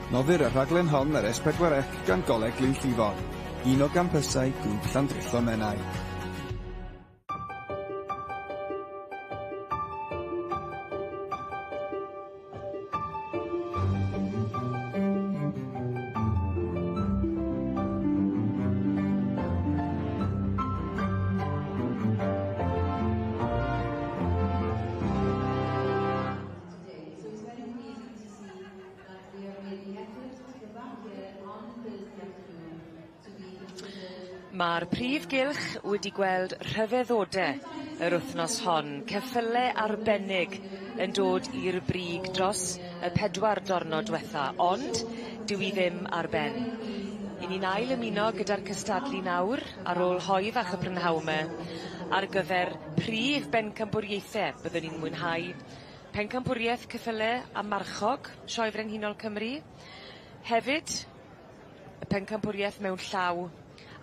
Noddir y rhaglen hon ar S4C gan Goleg Gwyliwch, un o gampysau Grŵp Llandrillo Menai. Mae'r Prif Gylch wedi gweld rhyfeddodau yr wythnos hon, ceffylau arbennig yn dod i'r brig dros y 4 diwrnod diwetha, ond dyw I ddim ar ben. I ni'n ail ymuno gyda'r cystadlu nawr ar ôl hoi fach y Prynhawn ar gyfer prif bencampwriaethau byddwn ni'n mwynhau. Pencampwriaeth ceffylau a marchog Sioe Frenhinol Cymru, hefyd y pencampwriaeth mewn llaw,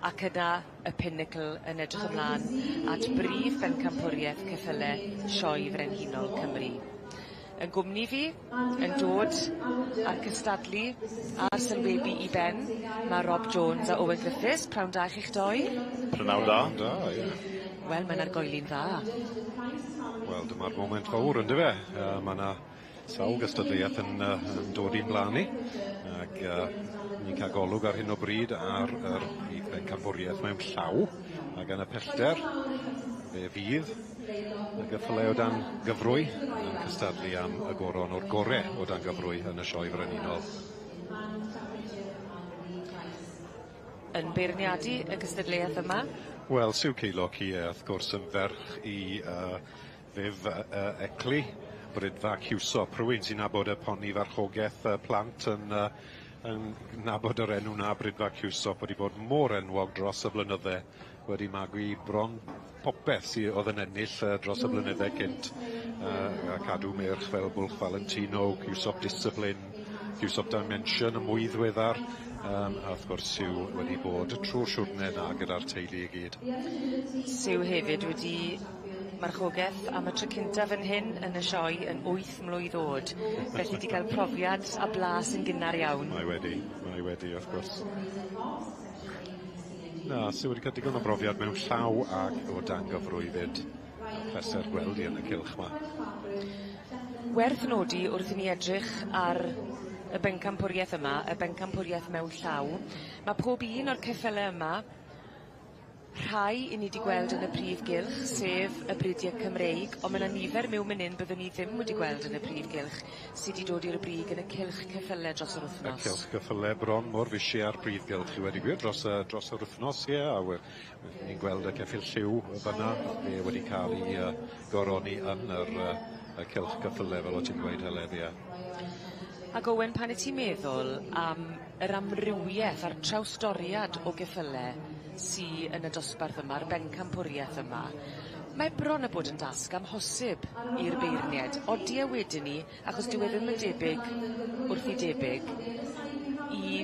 ac yna y Pinnacle yn edrych ymlaen at brif bencampwriaeth ceffylau Sioe Frenhinol Cymru. Yn gwmni fi, yn dod ar cystadlu a'r sylwebu I ben, mae Rob Jones a Owen Griffiths, prawn da i'ch doi. Prynawn da, ie. Wel, mae'n argoeli'n dda. Wel, dyma'r moment fawr, ynddo fe. Mae yna sawl gystadleuaeth yn dod i'n blanu, ac ni'n cael golwg ar hyn o bryd ar yr bencampwriaeth mewn llaw, ac yn y pellter, fe fydd y geffylau o dan gyfrwy yn cystadlu am y goron o'r gorau o dan gyfrwy yn y Sioe Frenhinol. Yn beirniadu y gystadleuaeth yma? Wel, Siw Ceilog hi wrth gwrs yn ferch I Fif Ecli, Brydfa Ciwsop, rhywun sy'n nabod y poni farchogaeth plant yn nabod yr enw na Brydfa Ciwsop wedi bod mor enwog dros y blynydde, wedi magu bron popeth sydd oedd yn ennill dros y blynydde cynt, a cadw merch fel Bwlch Valentino, Ciwsop Discipline, Ciwsop Dimension y mwy ddiweddar, a wrth gwrs Siw wedi bod trwy'r siwrne na gyda'r teulu I gyd. Siw hefyd wedi marchogaeth am y tro cyntaf yn hyn yn y sioe yn 8 mlwydd oed, felly wedi cael profiad a blas yn gynnar iawn. Mae wedi, wrth gwrs. Na, Siw wedi cael digon o brofiad mewn llaw ac o dan gyfrwyfyd. Pleser gweld I yn y cylch yma. Werth nodi wrth I ni edrych ar y bencampwriaeth yma, y bencampwriaeth mewn llaw. Mae pob un o'r ceffylau yma, rhai I ni wedi gweld yn y Prif Gylch, sef y Brydiau Cymreig, ond mae yna nifer mewn mynin byddwn ni ddim wedi gweld yn y Prif Gylch sydd wedi dod i'r brig yn y cylch ceffylau dros yr wythnos. Y cylch ceffylau bron mor fysi ar Prif Gylch I wedi gwir dros yr wythnos, ie, a ni'n gweld y ceffyl lliw fyna, fe wedi cael I goroni yn y cylch ceffylau fel o ti'n gweud Heledd, ie. Ac Owen, pan y ti'n meddwl am yr amrywiaeth a'r trawstoriad o geffylau sydd yn y dosbarth yma, yr bencampwriaeth yma, mae bron y bod yn dasg amhosib i'r beirniad. Odi a wedyn ni, achos dyw e ddim yn debyg wrth I debyg, I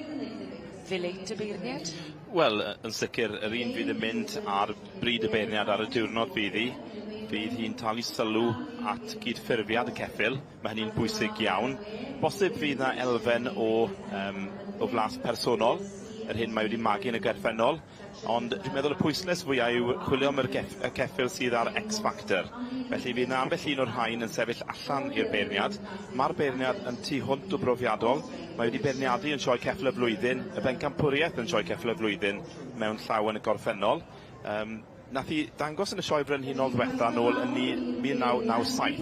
ddileit y beirniad? Wel, yn sicr, yr un fydd yn mynd ar bryd y beirniad ar y diwrnod fydd hi'n talu sylw at gydffurfiad y ceffyl, mae hynny'n bwysig iawn. Bosib fydd yna elfen o flas personol, yr hyn mae wedi magu yn y gorffennol, ond dwi'n meddwl y pwysles fwyaf yw chwilio am y ceffyl sydd ar X-Factor. Felly fydd yna ambell un o'r rhain yn sefyll allan i'r beirniad. Mae'r beirniad yn tu hwnt o brofiadol. Mae wedi beirniadu yn sioe ceffyl y flwyddyn, y bencampwriaeth yn sioe ceffyl y flwyddyn mewn llaw yn y gorffennol. Nath I dangos yn y sioe Frenhinol ddiwetha nôl yn 1997.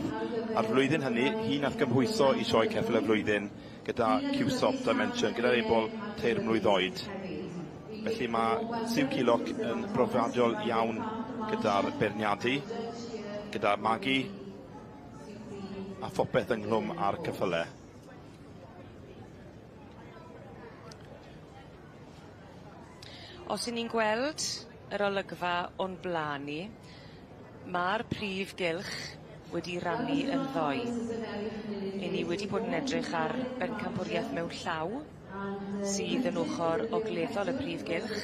A'r flwyddyn hynny, hi nath gymhwyso I sioe ceffyl y flwyddyn gyda Ciwsop Dimension, gyda'r ebol teir mlwydd oed. Felly mae Siw Ceilog yn brofiadol iawn gyda'r beirniadu, gyda magu a phopeth ynglwm ar ceffylau. Os 'yn ni'n gweld yr olygfa o'n blaen ni, mae'r Prif Gylch wedi rannu yn ddoi. I ni wedi bod yn edrych ar bencampwriaeth mewn llaw, sydd yn ochr ogleddol y Prif Gylch.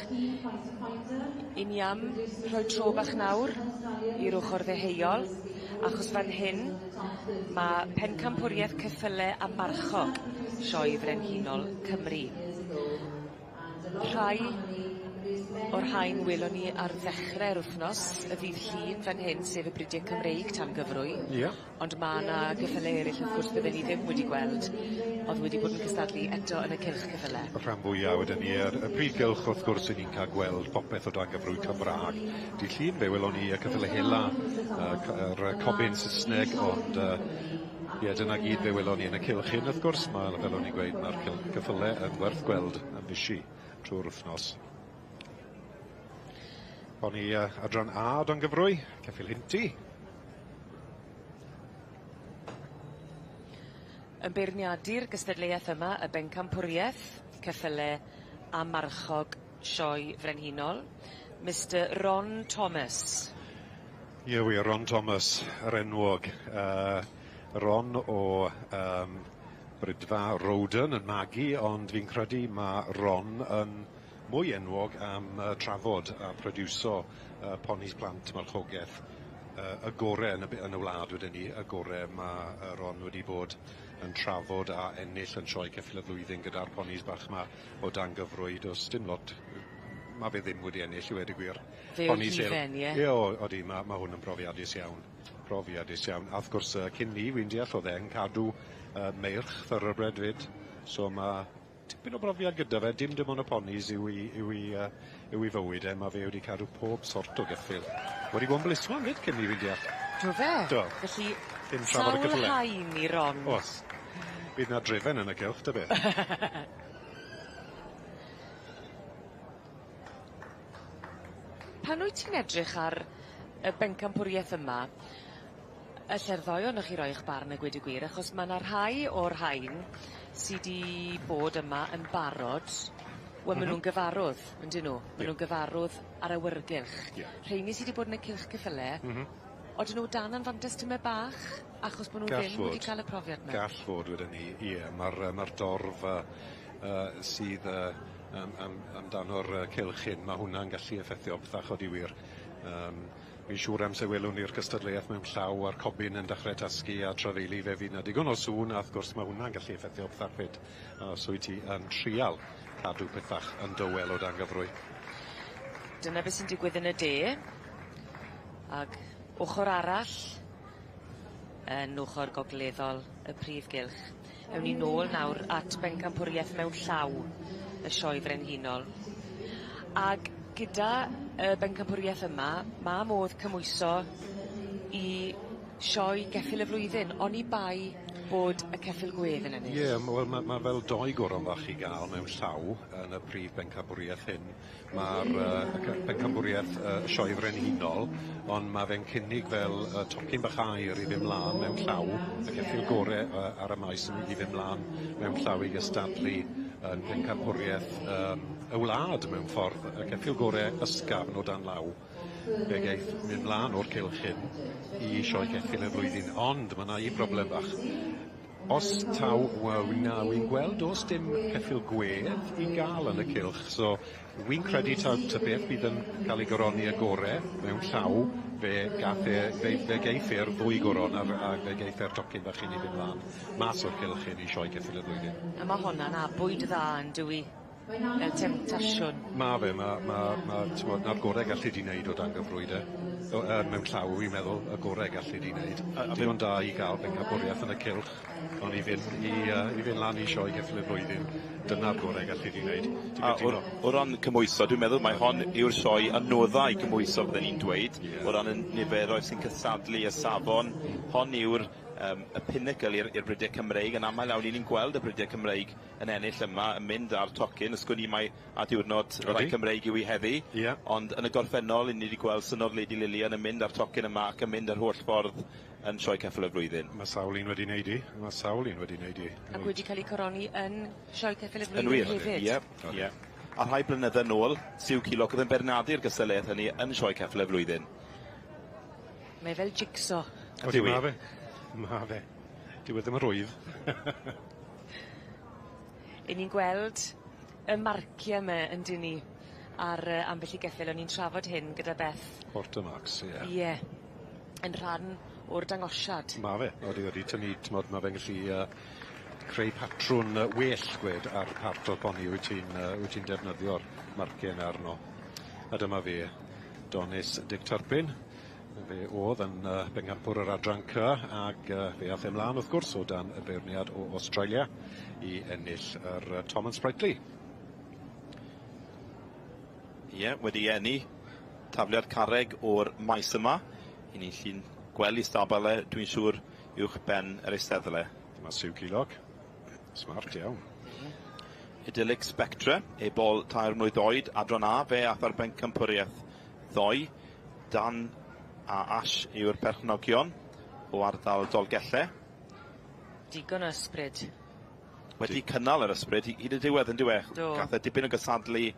I ni am rhoi tro bach nawr i'r ochr ddeheuol, achos fan hyn mae pencampwriaeth ceffylau a marchog sioe Frenhinol Cymru. Rhai o'r rhain welon ni ar ddechrau'r wythnos, y fydd llun fan hyn sef y Brydiau Cymreig tan gyfrwy. Ond mae yna geffylau eraill wrth gwrs bydden ni ddim wedi gweld, oedd wedi bod yn cystadlu eto yn y cylch geffylau. Rhan fwyaf wedyn ni, y Prif Gylch wrth gwrs yn ni'n cael gweld popeth o dan gyfrwy Cymraeg. Di llun fe welon ni y cyffylau hela, yr cobyn Saesneg, ond dyna gyd fe welon ni yn y cylch hyn wrth gwrs. Mae fel o'n i'n gweud, mae'r cyffylau yn werth gweld yn fysi trwy'r wythnos. O'n ni adran A o dan gyfrwy, ceffyl Hinti. Yn beirniadu'r gystadleuaeth yma, y bencampwriaeth, ceffylau a marchog sioe Frenhinol, Mr Ron Thomas. Ie, Ron Thomas, yr enwog. Ron o Brydfa Roden yn magu, ond fi'n credu mae Ron yn mwy enwog am trafod a produso ponis plant marchogaeth y gorau yn y wlad wedyn ni, y gorau mae Ron wedi bod yn trafod a ennill yn sioe ceffyl y flwyddyn gyda'r ponis bach yma o dan gyfrwy. Does dim lot, mae fe ddim wedi ennill i wedi gwir. Fe o hifen, ie? Ie, odi, mae hwn yn brofiadus iawn. Brofiadus iawn. A wrth gwrs, cyn ni, wy'n deall oedd e'n cadw meirch thoroughbred fyd. So mae tipyn o brofiad gyda fe, dim ond y ponis yw i fywyd e, mae fe wedi cadw pob sort o geffyl. Wedi bod yn blismon fyd cyn ni fi'n deall. Do fe? Do. Felly, sawl hain i Ron? Oes. Bydd na drefen yn y cylch, dy beth. Pan wyt ti'n edrych ar y bencampwriaeth yma, y llerddoio o'ch chi roi eich barn y gweud y gwir, achos mae yna rhai o'r rhain sydd wedi bod yma yn barod, wel, maen nhw'n gyfarwydd, yn dyn nhw. Maen nhw'n gyfarwydd ar y wyrgylch. Rheini sydd wedi bod yn y cylch geffylau, oedden nhw dan anfantes tyme bach, achos bod nhw ddim wedi cael y profiad yma. Gall fod wedyn ni, ie. Mae'r dorf sydd amdano'r cylch hyn, mae hwnna'n gallu effeithio bethach o diwyr. Fi'n siŵr am se welwn ni'r gystadleuaeth mewn llaw a'r cobyn yn dechrau tasgu a trafeilu fe fydd na digon o sŵn, a wrth gwrs mae hwnna'n gallu effeithio bethach fyd. So i ti yn trial cadw pethach yn dywel o dan gyfrwy. Dyna beth sy'n digwydd yn y de. Ac ochr arall, yn ochr gogleddol y Prif Gylch. Ewn ni nôl nawr at bencampwriaeth mewn llaw y sioe Frenhinol. Ac gyda y bencampwriaeth yma, mae modd cymwyso i sioe geffyl y flwyddyn, ond i bai bod y ceffyl gwedd yn ennill. Ie, mae fel doi goron fach i gael mewn llaw yn y prif bencampwriaeth hyn. Mae'r bencampwriaeth sioe Frenhinol, ond mae fe'n cynnig fel tocyn bach air i ddim mlaen mewn llaw, y ceffyl gorau ar y maes yn i ddim mlaen mewn llaw i gystadlu yn bencampwriaeth y wlad mewn ffordd, y ceffyl gorau ysgafn o dan law. Fe geith mynd mlaen o'r cylch hyn i sioe ceffyl y flwyddyn, ond mae yna un broblem bach. Os taw, wy'n gweld os dim ceffyl gwedd i gael yn y cylch, so wy'n credu taw beth bydd yn cael ei goroni y gorau mewn llaw, fe geith e'r ddwy goron a fe geith e'r tocyn bach i ni fynd mlaen mas o'r cylch hyn i sioe ceffyl y flwyddyn. A mae hwnna'n abwyd dda yn dwi? Y temtasiwn. Mae fe, na'r gorau gallu di wneud o dan gyfrwyd mewn llaw, wy'n meddwl, y gorau gallu di wneud. Dim ond da i gael bencampwriaeth yn y cylch, ond i fynd lan i sioe ceffyl y flwyddyn, dyna'r gorau gallu di wneud. O ran cymwyso, dwi'n meddwl mae hon yw'r sioe anoddau cymwyso fydden ni'n dweud, o ran y niferoedd sy'n cysadlu y safon, hon yw'r y pinnacle i'r Brydiau Cymreig, yn aml iawn ni'n gweld y Brydiau Cymreig yn ennill yma, yn mynd ar tocyn, ysgwn i mai a diwrnod rai Cymreig yw i heddi, ond yn y gorffennol ni wedi gweld synodd Lady Lilian yn mynd ar tocyn yma ac yn mynd ar holl ffordd yn sioe ceffyl y flwyddyn. Mae sawl un wedi wneud i. Ac wedi cael ei coroni yn sioe ceffyl y flwyddyn hefyd. Ie. A rhai blynyddoedd nôl, Siw Cilog oedd yn bernadu'r gystadleuaeth hynny yn sioe ceffyl y flwyddyn. Mae fel jigsaw. Mae fe. Diwedd ddim yn rwydd. I ni'n gweld y marciau yma yn dyn ni ar ambell i geffyl. O'n i'n trafod hyn gyda Beth. Portamax, ie. Ie. Yn rhan o'r dangosiad. Mae fe. Oeddi tynnu, mae fe'n gallu creu patrwn well gwed ar part o'r poni wyt ti'n defnyddio'r marcen arno. A dyma fe, Donis Dicturbin. Fe oedd yn bencampwr yr adran C ac fe ath ymlaen wrth gwrs o dan y beirniad o Australia i ennill yr Tom and Sprightly. Ie, wedi enni tafliad carreg o'r maes yma. I ni'n llun gwely stabile, dwi'n siŵr, uwch ben yr eisteddle. Dyma Sylw Cilog. Smart iawn. Idyllic Spectre, ei bol 3 mlwydd oed, adran A, fe ath ar bencampwriaeth ddoi. Dan a Ash yw'r perchnogion o ardal Dolgelle. Digon o ysbryd. Wedi cynnal yr ysbryd, hyd y diwedd yn diwedd. Do. Gath e dipyn o gysadlu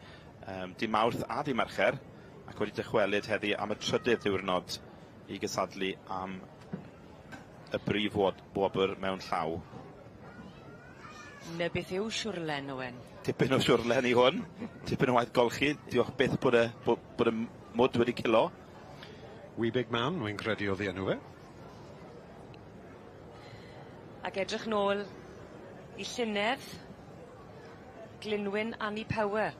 di Mawrth a di Mercher, ac wedi dychwelyd heddi am y 3ydd diwrnod i gysadlu am y brif wobr mewn llaw. Ne beth yw siwrlen, Owen? Dipyn o siwrlen i hwn, dipyn o waith golchi, diolch beth bod y mwd wedi cilo. Wee Big Man, wy'n credu o ddienw fe. Ac edrych nôl i llynedd, Glynwyn Annie Power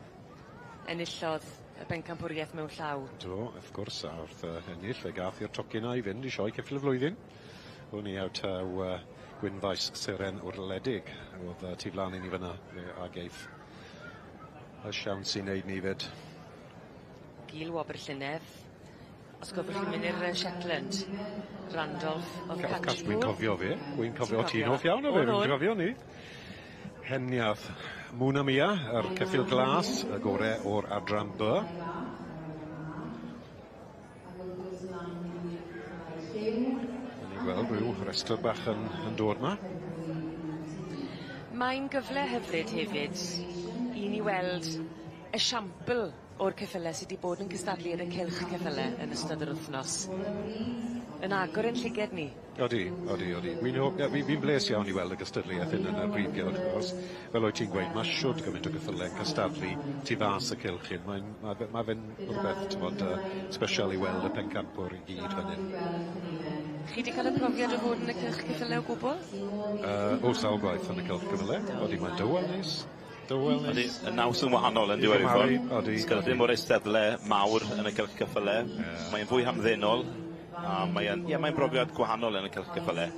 enillodd y bencampwriaeth mewn llaw. Do, wrth gwrs, a wrth ennill, fe gath i'r tocyn i fynd i sioe ceffyl y flwyddyn. Hwn i taw Gwynfaes Seren o'r Ledig, oedd tu flan i ni fyna, a geith y siawns sy'n neud ni fyd. Gil wobr llynedd. Os gofwch chi'n mynd i'r Shetland, Randolph of Catchpool. Wy'n cofio fe, wy'n cofio ti'n hoff iawn o fe, wy'n cofio ni. Heniath Mŵna Mia, yr ceffyl glas, y gore o'r adran B. Yn ei gweld rhyw restr bach yn dod yma. Mae'n gyfle hyfryd hefyd i ni weld esiampl o'r ceffylau sydd wedi bod yn cystadlu yn y cylch ceffylau yn ystod yr wythnos. Yn agor yn llyged ni. Odi. Fi'n bles iawn i weld y gystadleuaeth yn y Prif Gylch, achos fel oed ti'n gweud, mae siwd gymaint o ceffylau yn cystadlu tu fas y cylch hyn. Mae fe'n rhywbeth special i weld y pencampwr i gyd fan hyn. Chi wedi cael y profiad o fod yn y cylch ceffylau o gwbl? O sawl gwaith yn y cylch ceffylau. Odi, mae'n dywel nis. Ydy, y naws yn wahanol yn diwedd i ffwrdd. Sgynny ddim o'r eisteddle mawr yn y cylch ceffylau. Mae'n fwy hamddenol. A mae'n brofiad gwahanol yn y cylch ceffylau.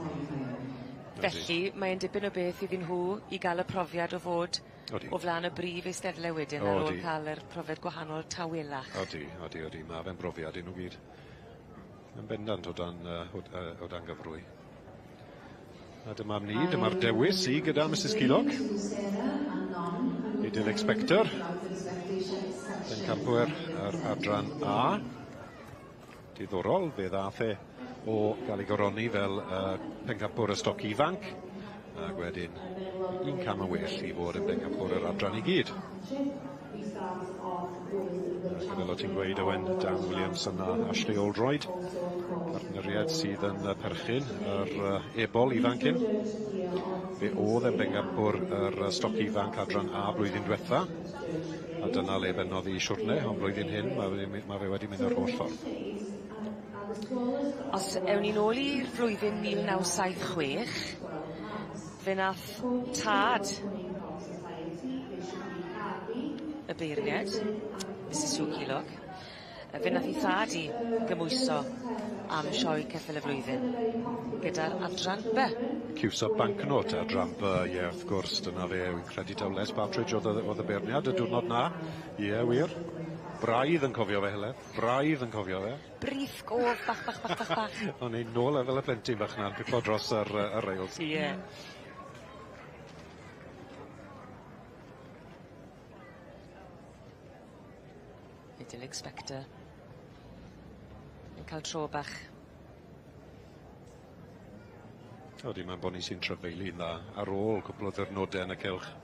Felly, mae'n dipyn o beth iddyn nhw i gael y profiad o fod o flaen y brif eisteddle wedyn ar ôl cael yr profiad gwahanol tawelach. Odi. Mae fe'n brofiad i nhw gyd. Yn bendant o dan gyfrwy. A dyma'r ni, dyma'r dewis i gyda Mrs Cilog. Idyllic Spectre. Bencampwr yr adran A. Diddorol, fe ddath e o gael ei goroni fel pencampwr y stoc ifanc. Ac wedyn, un cam yn well i fod yn bencampwr yr adran i gyd. Fel o ti'n gweud, Owen, Dan Williamson a Ashley Oldroyd. Partneriad sydd yn perchyn yr ebol ifancyn. Fe oedd yn bencampwr yr stoc ifanc adran A blwyddyn diwetha. A dyna le bennodd i siwrne, ond blwyddyn hyn mae fe wedi mynd o'r holl ffordd. Os ewn ni nôl i'r flwyddyn 1976, fe nath tad y beirniad, Mrs Sylw Cilog, fe nath I thad I gymwyso am sioe ceffyl y flwyddyn gyda'r adran B. Cywsop Banknote adran B, wrth gwrs, dyna fe, wy'n credu taw Les Partridge oedd y beirniad y diwrnod na. Wir. Braidd yn cofio fe, Helen. Braidd yn cofio fe. Brith gof, bach. O'n ein nôl fel y plentyn bach na'n pipo dros yr rails. Ie. Idyllic Spectre. Yn cael tro bach. Odi, mae'n boni sy'n trafeilu dda ar ôl cwpl o ddyrnodau yn y cylch.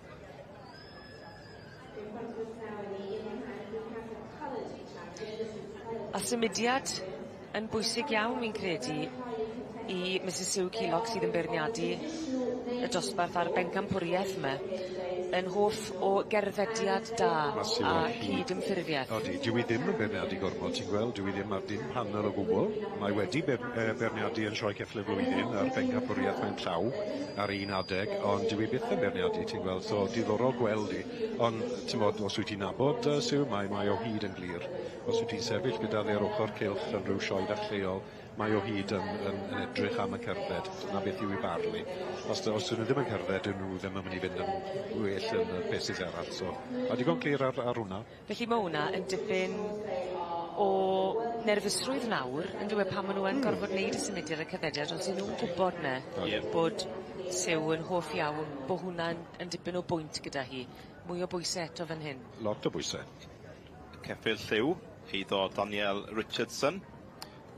A symudiad yn bwysig iawn, fi'n credu, i Mrs Sylw Cilog sydd yn beirniadu y dosbarth a'r bencampwriaeth yma, yn hoff o gerddediad da Massive a o cydymffurfiaeth. Odi, dyw i ddim yn beirniadu gormod, ti'n gweld, dyw i ddim ar dim panel o gwbl. Mae wedi beirniadu yn sioe ceffyl y flwyddyn ar bencampwriaeth mewn llaw ar un adeg, ond dyw i byth yn beirniadu, ti'n gweld, so diddorol gweld i. Ond, ti'n bod, os wyt ti'n nabod Syw, mae o hyd yn glir. Os wyt ti'n sefyll gyda ddi ar ochr cylch yn rhyw sioe lleol, mae o hyd yn edrych am y cerdded. Dyna beth yw i barlu. Os dyn nhw ddim yn cerdded, dyn nhw ddim yn mynd i fynd yn well yn besydd arall. So, a digon clir ar hwnna. Felly mae hwnna yn dipyn o nerfysrwydd nawr, yn dweud pan maen nhw yn gorfod wneud y symudiad y cyfediad, ond sy'n nhw'n gwybod bod Syw yn hoff iawn, bod hwnna yn dipyn o bwynt gyda hi. Mwy o bwysau eto fan hyn. Lot o bwysau. Ceffyl lliw, eiddo Daniel Richardson.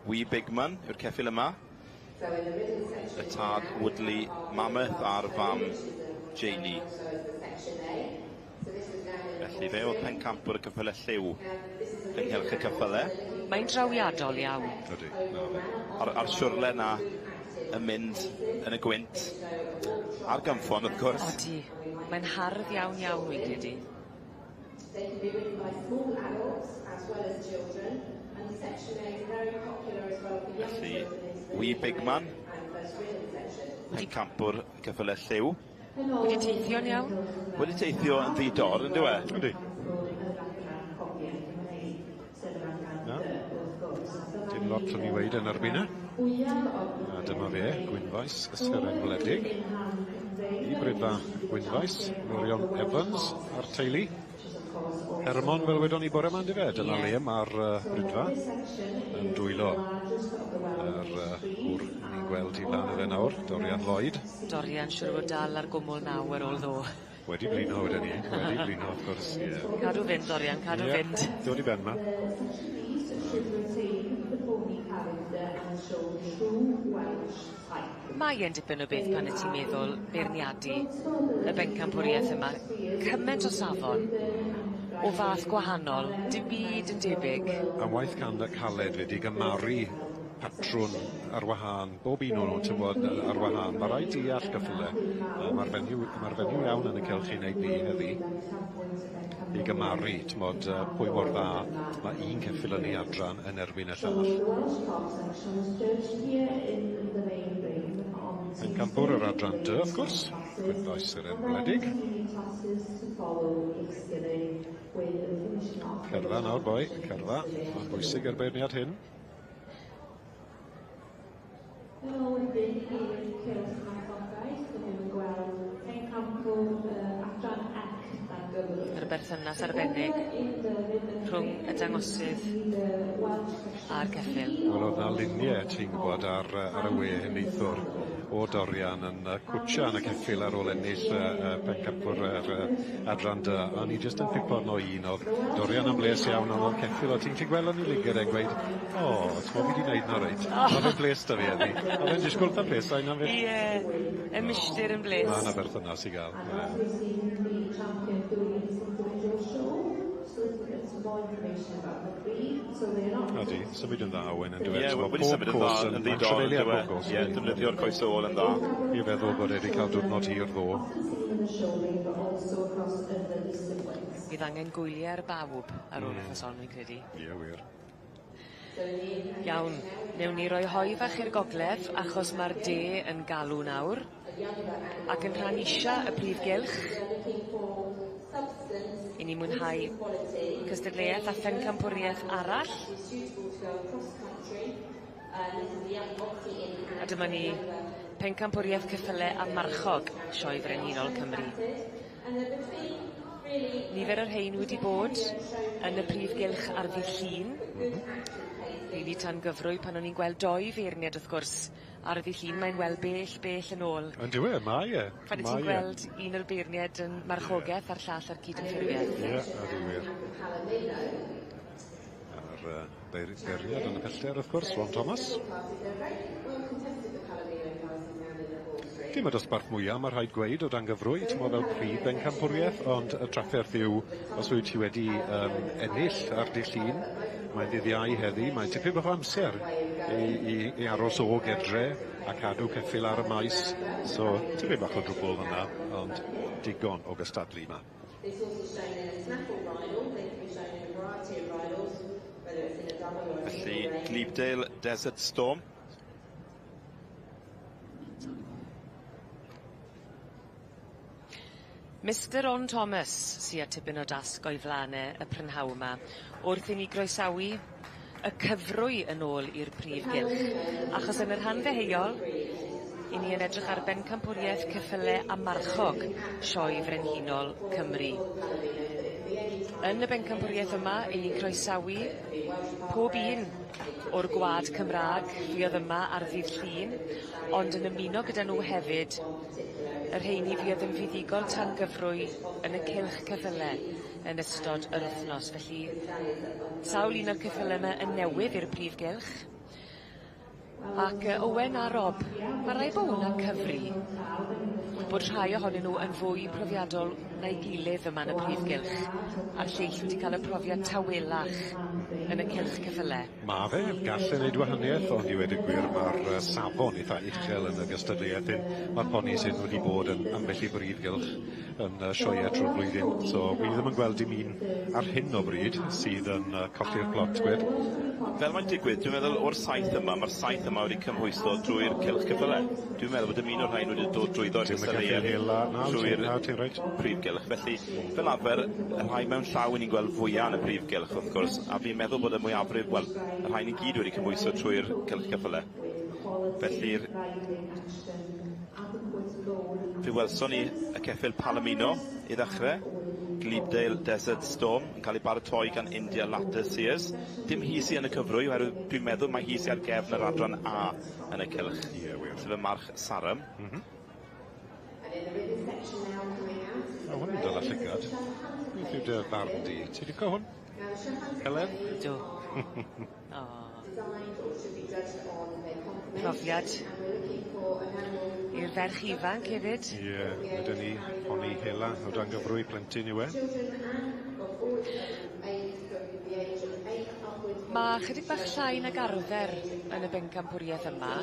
Wee Bigman yw'r ceffyl yma. Y tad Woodley Mammoth a'r fam Janie. Felly fe oedd pencampwr y ceffylau lliw ynghylch y ceffylau. Mae'n drawiadol iawn. Ydy. A'r siwrle na yn mynd yn y gwynt. A'r gymffon, wrth gwrs. Odi, mae'n hardd iawn iawn, wy'n credu. Felly, Wee Bigman, pencampwr ceffylau lliw. Wedi teithio'n iawn? Wedi teithio yn ddidor, yn dywe? Ydy. Na? Dim lot o'n i weid yn erbyn e. A dyma fe, Gwynfaes, Yseren Wledig. I brydda Gwynfaes, Murion Evans a'r teulu. Hermon, fel wedon ni bore ma'n dyfe, dyna le mae'r brydfa yn dwylo yr hwr ni'n gweld i flan y fe nawr, Dorian Lloyd. Dorian siwr o dal ar gwmwl naw ar ôl ddo. Wedi blino wedyn ni, wedi blino, wrth gwrs. Cadw fynd, Dorian, cadw fynd. Dod i ben ma. Mae e'n dipyn o beth pan y ti'n meddwl beirniadu y bencampwriaeth yma. Cymaint o safon, o fath gwahanol, dim byd yn debyg. A waith caled wedi gymaru patrwn ar wahân, bob un o'n ti'n bod ar wahân. Mae rhaid deall gyffyle. Mae'r fenyw iawn yn y cylch i wneud ni heddi. I gymaru, ti'n bod, pwy mor dda, mae un ceffyl yn ei adran yn erbyn y llall. Yn campwr yr adran dy, wrth gwrs, Gwynfaes yr Enwledig. Cerfa nawr, boi, cerfa. Mae'n bwysig yr beirniad hyn. Yr berthynas arbennig rhwng y dangosydd a'r ceffyl. Wel, oedd na luniau, ti'n gwybod, ar y we hyn eithwr o Dorian yn cwtsia yn y ceffyl ar ôl ennill pencampwr yr adran dy. A ni jyst yn ffipod no un oedd Dorian yn bles iawn ond ceffyl. O ti'n gweld o'n i ligyd e'n gweud, o, ti'n bod fi wedi gwneud na reit. Mae fe bles da fi eddi. A fe'n disgwyl ta bles, a'n fe? Ie, y milltir yn bles. Mae yna berthynas i gael. Ydy, symud yn dda Owen yn dweud. Ie, wedi symud yn dda yn ddidol yn dweud. Ie, defnyddio'r coesau ôl yn dda. I feddwl bod wedi cael diwrnod hir ddo. Bydd angen gwyliau'r bawb ar ôl y ffasol, fi'n credu. Ie, wir. Iawn, newn ni roi hoi fach i'r gogledd achos mae'r de yn galw nawr. Ac yn rhan isa y Prif Gylch. I ni mwynhau cystadleuaeth a pencampwriaeth arall. A dyma ni pencampwriaeth ceffylau a marchog sioe Frenhinol Cymru. Nifer o'r rhain wedi bod yn y Prif Gylch ar ddydd Llun. Rili tan gyfrwy pan o'n i'n gweld doi feirniad wrth gwrs ar ddydd Llun, mae'n weld bell yn ôl. Yn dywe, mae e. Pan ti'n gweld un o'r beirniad yn marchogaeth a'r llall ar cydymffurfiaeth. Ie, ydy wir. A'r beirniad yn y pellter wrth gwrs, Ron Thomas. Dim y dosbarth mwyaf, mae rhaid gweud o dan gyfrwy, ti'n meddwl fel prif bencampwriaeth, ond y trafferth yw, os wyt ti wedi ennill ar dydd Llun, mae'n ddyddiau heddi, mae'n tipyn bach o amser i aros o gedre a cadw ceffyl ar y maes. So, tipyn bach o drwbl yna, ond digon o gystadlu yma. Felly, Glebdale Desert Storm. Mr Ron Thomas sy at tipyn o dasg o'i flanau y Prynhawn yma wrth i ni groesawu y cyfrwy yn ôl i'r Prif Gylch, achos yn yr rhan ddeheuol, i ni yn edrych ar bencampwriaeth ceffylau a marchog sioe frenhinol Cymru. Yn y bencampwriaeth yma, i ni croesawu pob un o'r gwad Cymraeg fuodd yma ar ddydd Llun, ond yn ymuno gyda nhw hefyd yr rheini fydd yn fuddigol tan gyfrwy yn y cylch ceffylau yn ystod yr wythnos. Felly, sawl un o'r ceffylau yma yn newydd i'r Prif Gylch. Ac Owen a Rob, mae rai bod hwnna'n cyfri bod rhai ohonyn nhw yn fwy profiadol na'i gilydd yma yn y Prif Gylch, a'r lleill wedi cael y profiad tawelach yn y cylch ceffylau. Mae fe, gall ei wneud wahaniaeth, ond i wedi gwir mae'r safon eitha uchel yn y gystadleuaeth hyn. Mae'r poni sydd wedi bod yn ambell i Brif Gylch yn sioeau trwy'r blwyddyn. So, wi ddim yn gweld dim un ar hyn o bryd sydd yn colli'r plot, gwed. Fel mae'n digwydd, dwi'n meddwl o'r saith yma, mae'r saith yma wedi cymhwyso drwy'r cylch ceffylau. Dwi'n meddwl bod ymuno'r rhain wedi dod drwyddo'r gystadleuaeth trwy'r Prif Gylch. Felly, fel arfer, y rhai mewn llaw ni'n gweld fwyaf yn y Prif Gylch, wrth gwrs, a fi'n meddwl bod y mwyafrif, wel, y rhain i gyd wedi cymhwyso trwy'r cylch ceffylau. Felly, fe welson ni y ceffyl Palomino i ddechrau, Glebdale Desert Storm yn cael ei baratoi gan India Latter Sears. Dim hi sy yn y cyfrwy, oherwydd dwi'n meddwl mae hi sy ar gefn yr adran A yn y cylch. Sef y march Saram. O, hwn yn dal a llygad. Beth yw dy farn di? Ti wedi cael hwn? Helen? Do. Profiad i'r ferch ifanc hefyd. Ie, ydyn ni honni hela o dan gyfrwy plentyn yw e. Mae chydig bach llai nag arfer yn y bencampwriaeth yma,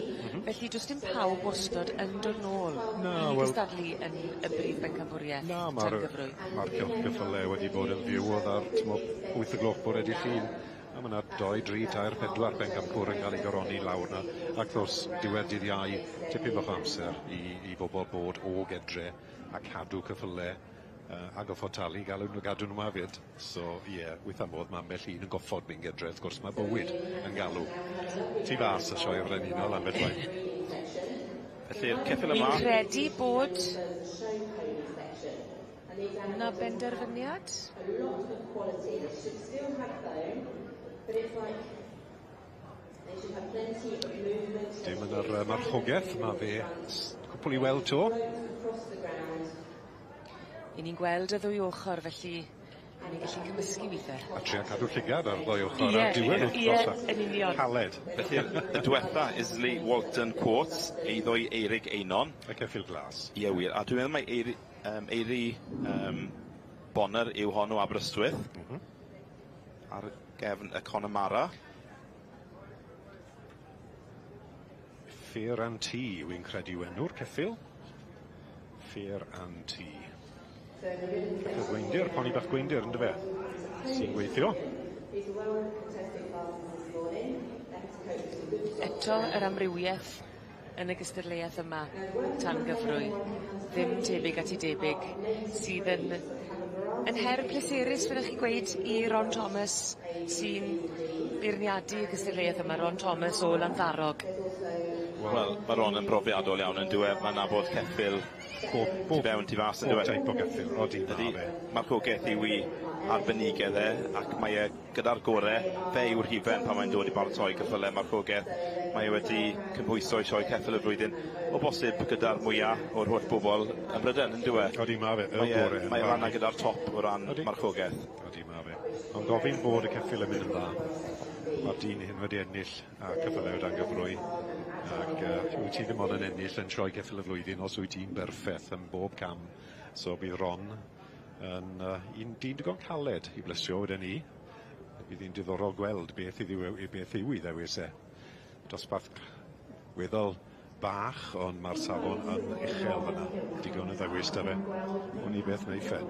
felly does dim pawb wastod yn dod nôl i gystadlu yn y brif bencampwriaeth tan gyfrwy. Mae'r cylch ceffylau wedi bod yn fyw oedd ar 8 o gloch bore dydd Llun. A mae yna 2, 3, 4, 4 bencampwr yn cael ei goroni lawr yna. Ac wrth diwedd dydd Iau, tipyn bach amser i bobl bod o gedre a cadw ceffylau a goffod talu, gadw nhw ma fyd. So, ie, wyth amodd mae ambell un yn goffod mynd gedre, wrth gwrs mae bywyd yn galw. Ti fas y sioe frenhinol am bedwain. Felly'r ceffyl yma... Fi'n credu bod... na benderfyniad? Dim yn yr marchogaeth, mae fe cwpl i weld to. I ni'n gweld y ddwy ochr, felly ni'n gallu cymysgu weithiau. A trio cadw llygad ar ddwy ochr ar diwedd wrthnos. Yn union. Caled. Felly, y diwetha, Isley Walton Quartz, eiddoi Eirig Einon. Y ceffyl glas. Ie, wir. A dwi'n meddwl mae Eiri Bonner yw hon o Aberystwyth. Ar gefn y Connemara. Fair and Tea, wy'n credu enw'r ceffyl. Fair and Tea. Ceffyl gweindir, poni bach gweindir, ynddo fe? Sy'n gweithio. Eto yr amrywiaeth yn y gystadleuaeth yma tan gyfrwy. Ddim tebyg at ei debyg sydd yn her pleserus, fyddwch chi gweud, i Ron Thomas sy'n beirniadu y gystadleuaeth yma. Ron Thomas o Landdarog. Wel, mae Ron yn brofiadol iawn yn diwedd. Mae'n nabod ceffyl tu fewn tu fas yn diwedd. Pob teip o ceffyl, o di ma fe. Mae'r gogaeth i wi arbenigedd ac mae gyda'r gorau fe yw'r hifen pan mae'n dod i baratoi ceffylau. Mae'r gogaeth, mae wedi cymhwyso i sioe ceffyl y flwyddyn o bosib gyda'r mwyaf o'r holl bobl yn Bryden yn diwedd. O di ma fe, y gorau. Mae fanna gyda'r top o ran marchogaeth. O di ma fe. Ond gofyn bod y ceffyl yn mynd yn dda. Mae'r dyn hyn wedi ennill a ceffylau o dan gyfrwy. Ac wyt ti ddim ond yn ennill yn sioe ceffyl y flwyddyn os wyt ti'n berffeth yn bob cam. So bydd Ron yn un dyn digon caled i blesio wedyn ni. Bydd hi'n diddorol gweld beth yw ei ddewis e. Dosbarth weddol bach, ond mae'r safon yn uchel fyna. Digon o ddewis da fe. O'n i beth neu ffen.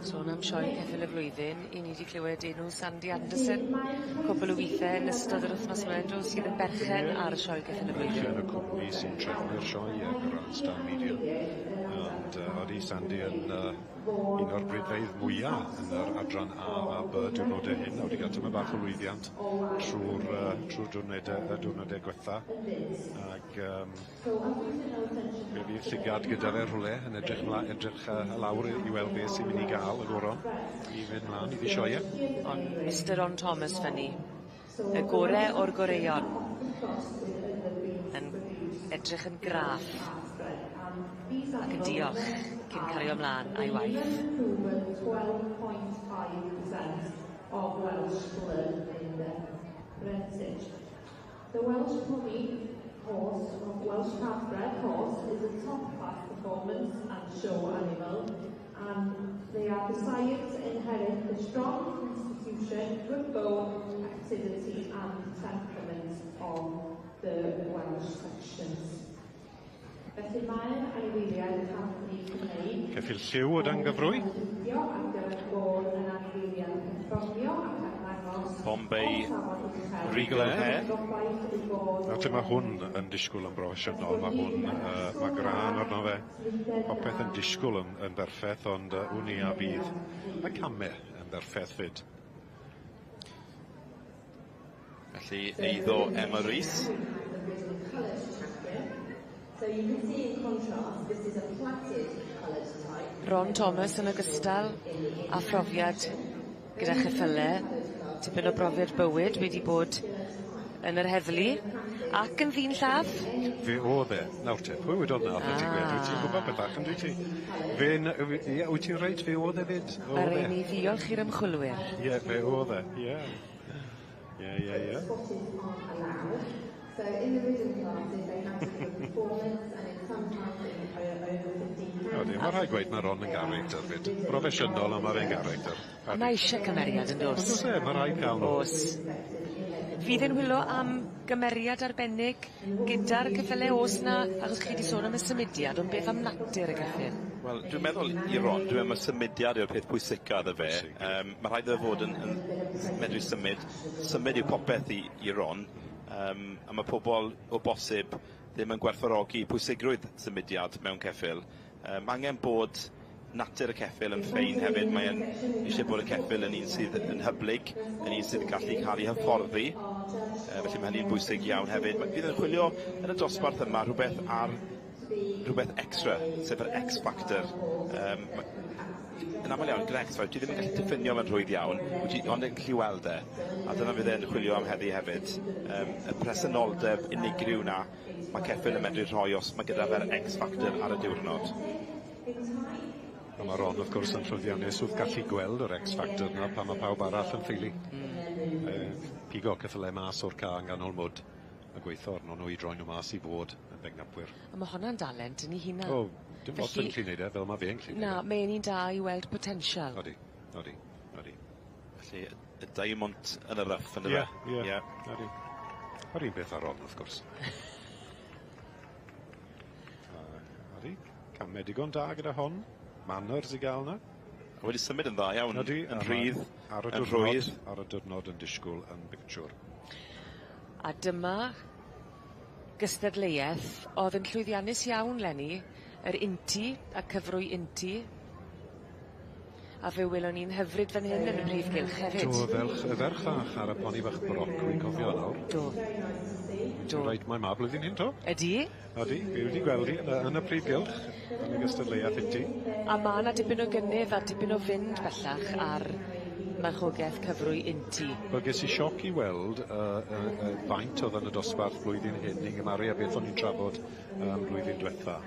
Sôn am sioe ceffyl y flwyddyn, i ni wedi clywed enw Sandy Anderson. Cwbl o weithiau yn ystod yr wythnos yma, sydd yn berchen ar y sioe ceffyl y flwyddyn. Berchen y cwmni sy'n trefnu'r sioe, Grandstand Media. Ond oeddi Sandy yn un o'r brydfeydd mwyaf yn yr adran A a B diwrnodau hyn. A wedi cael tyma bach o lwyddiant trwy'r diwrnodau diwetha. Ac fe fydd llygad gyda fe rhywle yn edrych lawr i weld beth sy'n mynd i gael y goron i fynd mlaen i ddiosioe. Ond Mr Ron Thomas fyny, y gorau o'r goreion, yn edrych yn graff ac yn diolch cyn cario ymlaen a'i waith. 12.5% of Welsh blood in the parentage. The Welsh pony horse, Welsh half-bred horse, is a top-class performance and show animal, and they are besides inherit the strong constitution, good bone, activity and temperament of the Welsh sections. Felly mae'r anifeiliaid yn cael ei gwneud. Ceffyl lliw o dan gyfrwy. Bombay Regal Hair. Nawr mae hwn yn disgwyl yn broffesiynol. Mae gran arno fe. Popeth yn disgwyl yn berffaith, ond wni a bydd. Mae camau yn berffaith fyd. Felly eiddo Emma Rees. So you can see in contrast, this is a plaited coloured type. Ron Thomas yn ogystal a phrofiad gyda cheffylau, tipyn o brofiad bywyd wedi bod yn yr heddlu ac yn ddyn lladd. Fe oedd e. Nawr te, pwy wedi dod nawr ti gwed? Wyt ti'n gwybod beth bach yn dwi ti? Wyt ti'n reit, fe oedd e fyd? Ar ein i ddiolch i'r ymchwilwyr. Ie, fe oedd e, ie. So in the rhythm classes, they have to do a performance, and it's sometimes over 15 pounds. Mae rhaid gweud mae Ron yn garacter fyd. Broffesiynol a mae fe'n garacter. A mae eisiau cymeriad yn dos. Ond mae rhaid cael nhw. Os. Fydd yn hwylo am gymeriad arbennig gyda'r cyffylau os na, achos chi wedi sôn am y symudiad, ond beth am natur y cyffyl? Wel, dwi'n meddwl i Ron, dwi'n meddwl symudiad yw'r peth pwysica iddo fe. Mae rhaid iddo fod yn medru symud yw popeth i Ron. A mae pobl o bosib ddim yn gwerthfawrogi pwysigrwydd symudiad mewn ceffyl. Mae angen bod natur y ceffyl yn ffein hefyd. Mae eisiau bod y ceffyl yn un sydd yn hyblyg, yn un sydd yn gallu cael ei hyfforddi. Felly mae hynny'n bwysig iawn hefyd. Bydd yn chwilio yn y dosbarth yma rhywbeth extra, sef yr X-factor. Yn aml iawn, gyda X-factor, ti ddim yn gallu diffinio fe'n rhwydd iawn, ond yn gallu weld e. A dyna fydd e'n chwilio am heddi hefyd. Y presenoldeb unigryw na, mae ceffyl yn medru rhoi os mae gyda fe'r X-factor ar y diwrnod. A mae Ron, wrth gwrs, yn llwyddiannus wrth gallu gweld yr X-factor na pan mae pawb arall yn ffeili. Pigo ceffylau mas o'r ca yn ganol mwd. A gweithio arno nhw i droi nhw mas i fod yn bengnapwyr. A mae hwnna'n dalent yn ei hunan. O, dim lot yn gallu neud e, fel mae fe'n gallu neud e. Na, mae'n un da i weld potensial. Odi. Felly, y diamond yn y ryff, yn y fe? Ie. Yr un beth ar Ron, wrth gwrs. Odi, camau digon da gyda hon. Manners i gael na. Wedi symud yn dda iawn, yn rhydd, yn rhwydd. Ar y diwrnod yn disgwyl yn pictiwr. A dyma gystadleuaeth oedd yn llwyddiannus iawn Lenny, yr inti a cyfrwy inti. A fe welon ni'n hyfryd fan hyn yn y Prif Gylch hefyd. Y ferch fach ar y poni bach broc, wy'n cofio nawr. Do. Reit, mae ma blwyddyn hyn to. Ydi? Fi wedi gweld hi yn y Prif Gylch, yn y gystadleuaeth inti. A mae yna dipyn o gynnydd a dipyn o fynd bellach ar marchogaeth cyfrwy inti. Wel, ges i sioc i weld faint oedd yn y dosbarth blwyddyn hyn ni'n gymaru a beth o'n i'n trafod blwyddyn diwetha.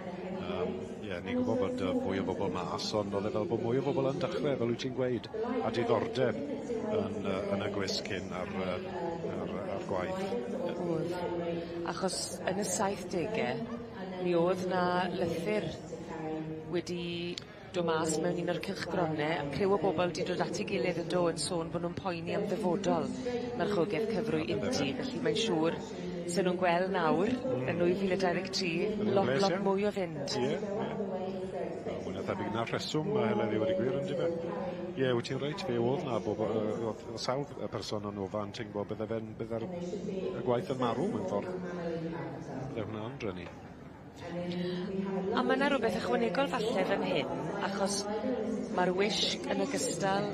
Ni'n gwybod bod fwy o bobl mas, ond oedd e fel bod mwy o bobl yn dechrau, fel wyt ti'n gweud, a diddordeb yn y gwisg hyn ar gwaith. Oedd. Achos yn y 70au, mi oedd na lythyr wedi dod mas mewn un o'r cylchgronau, a criw o bobl wedi dod at ei gilydd yn dod yn sôn bod nhw'n poeni am ddyfodol marchogaeth cyfrwy inti, felly mae'n siŵr sy'n nhw'n gweld nawr yn 2023 lot mwy o fynd. Mwyn a thebyg na'r rheswm heddi wedi gwir yn dyfa. Ie, wyt ti'n reit, fe oedd na sawl y person o'n ofan ti'n gwybod bydde'r y gwaith yn marw mewn ffordd. Bydde hwnna'n drynu. A mae yna rhywbeth ychwanegol falle fan hyn, achos mae'r wisg yn ogystal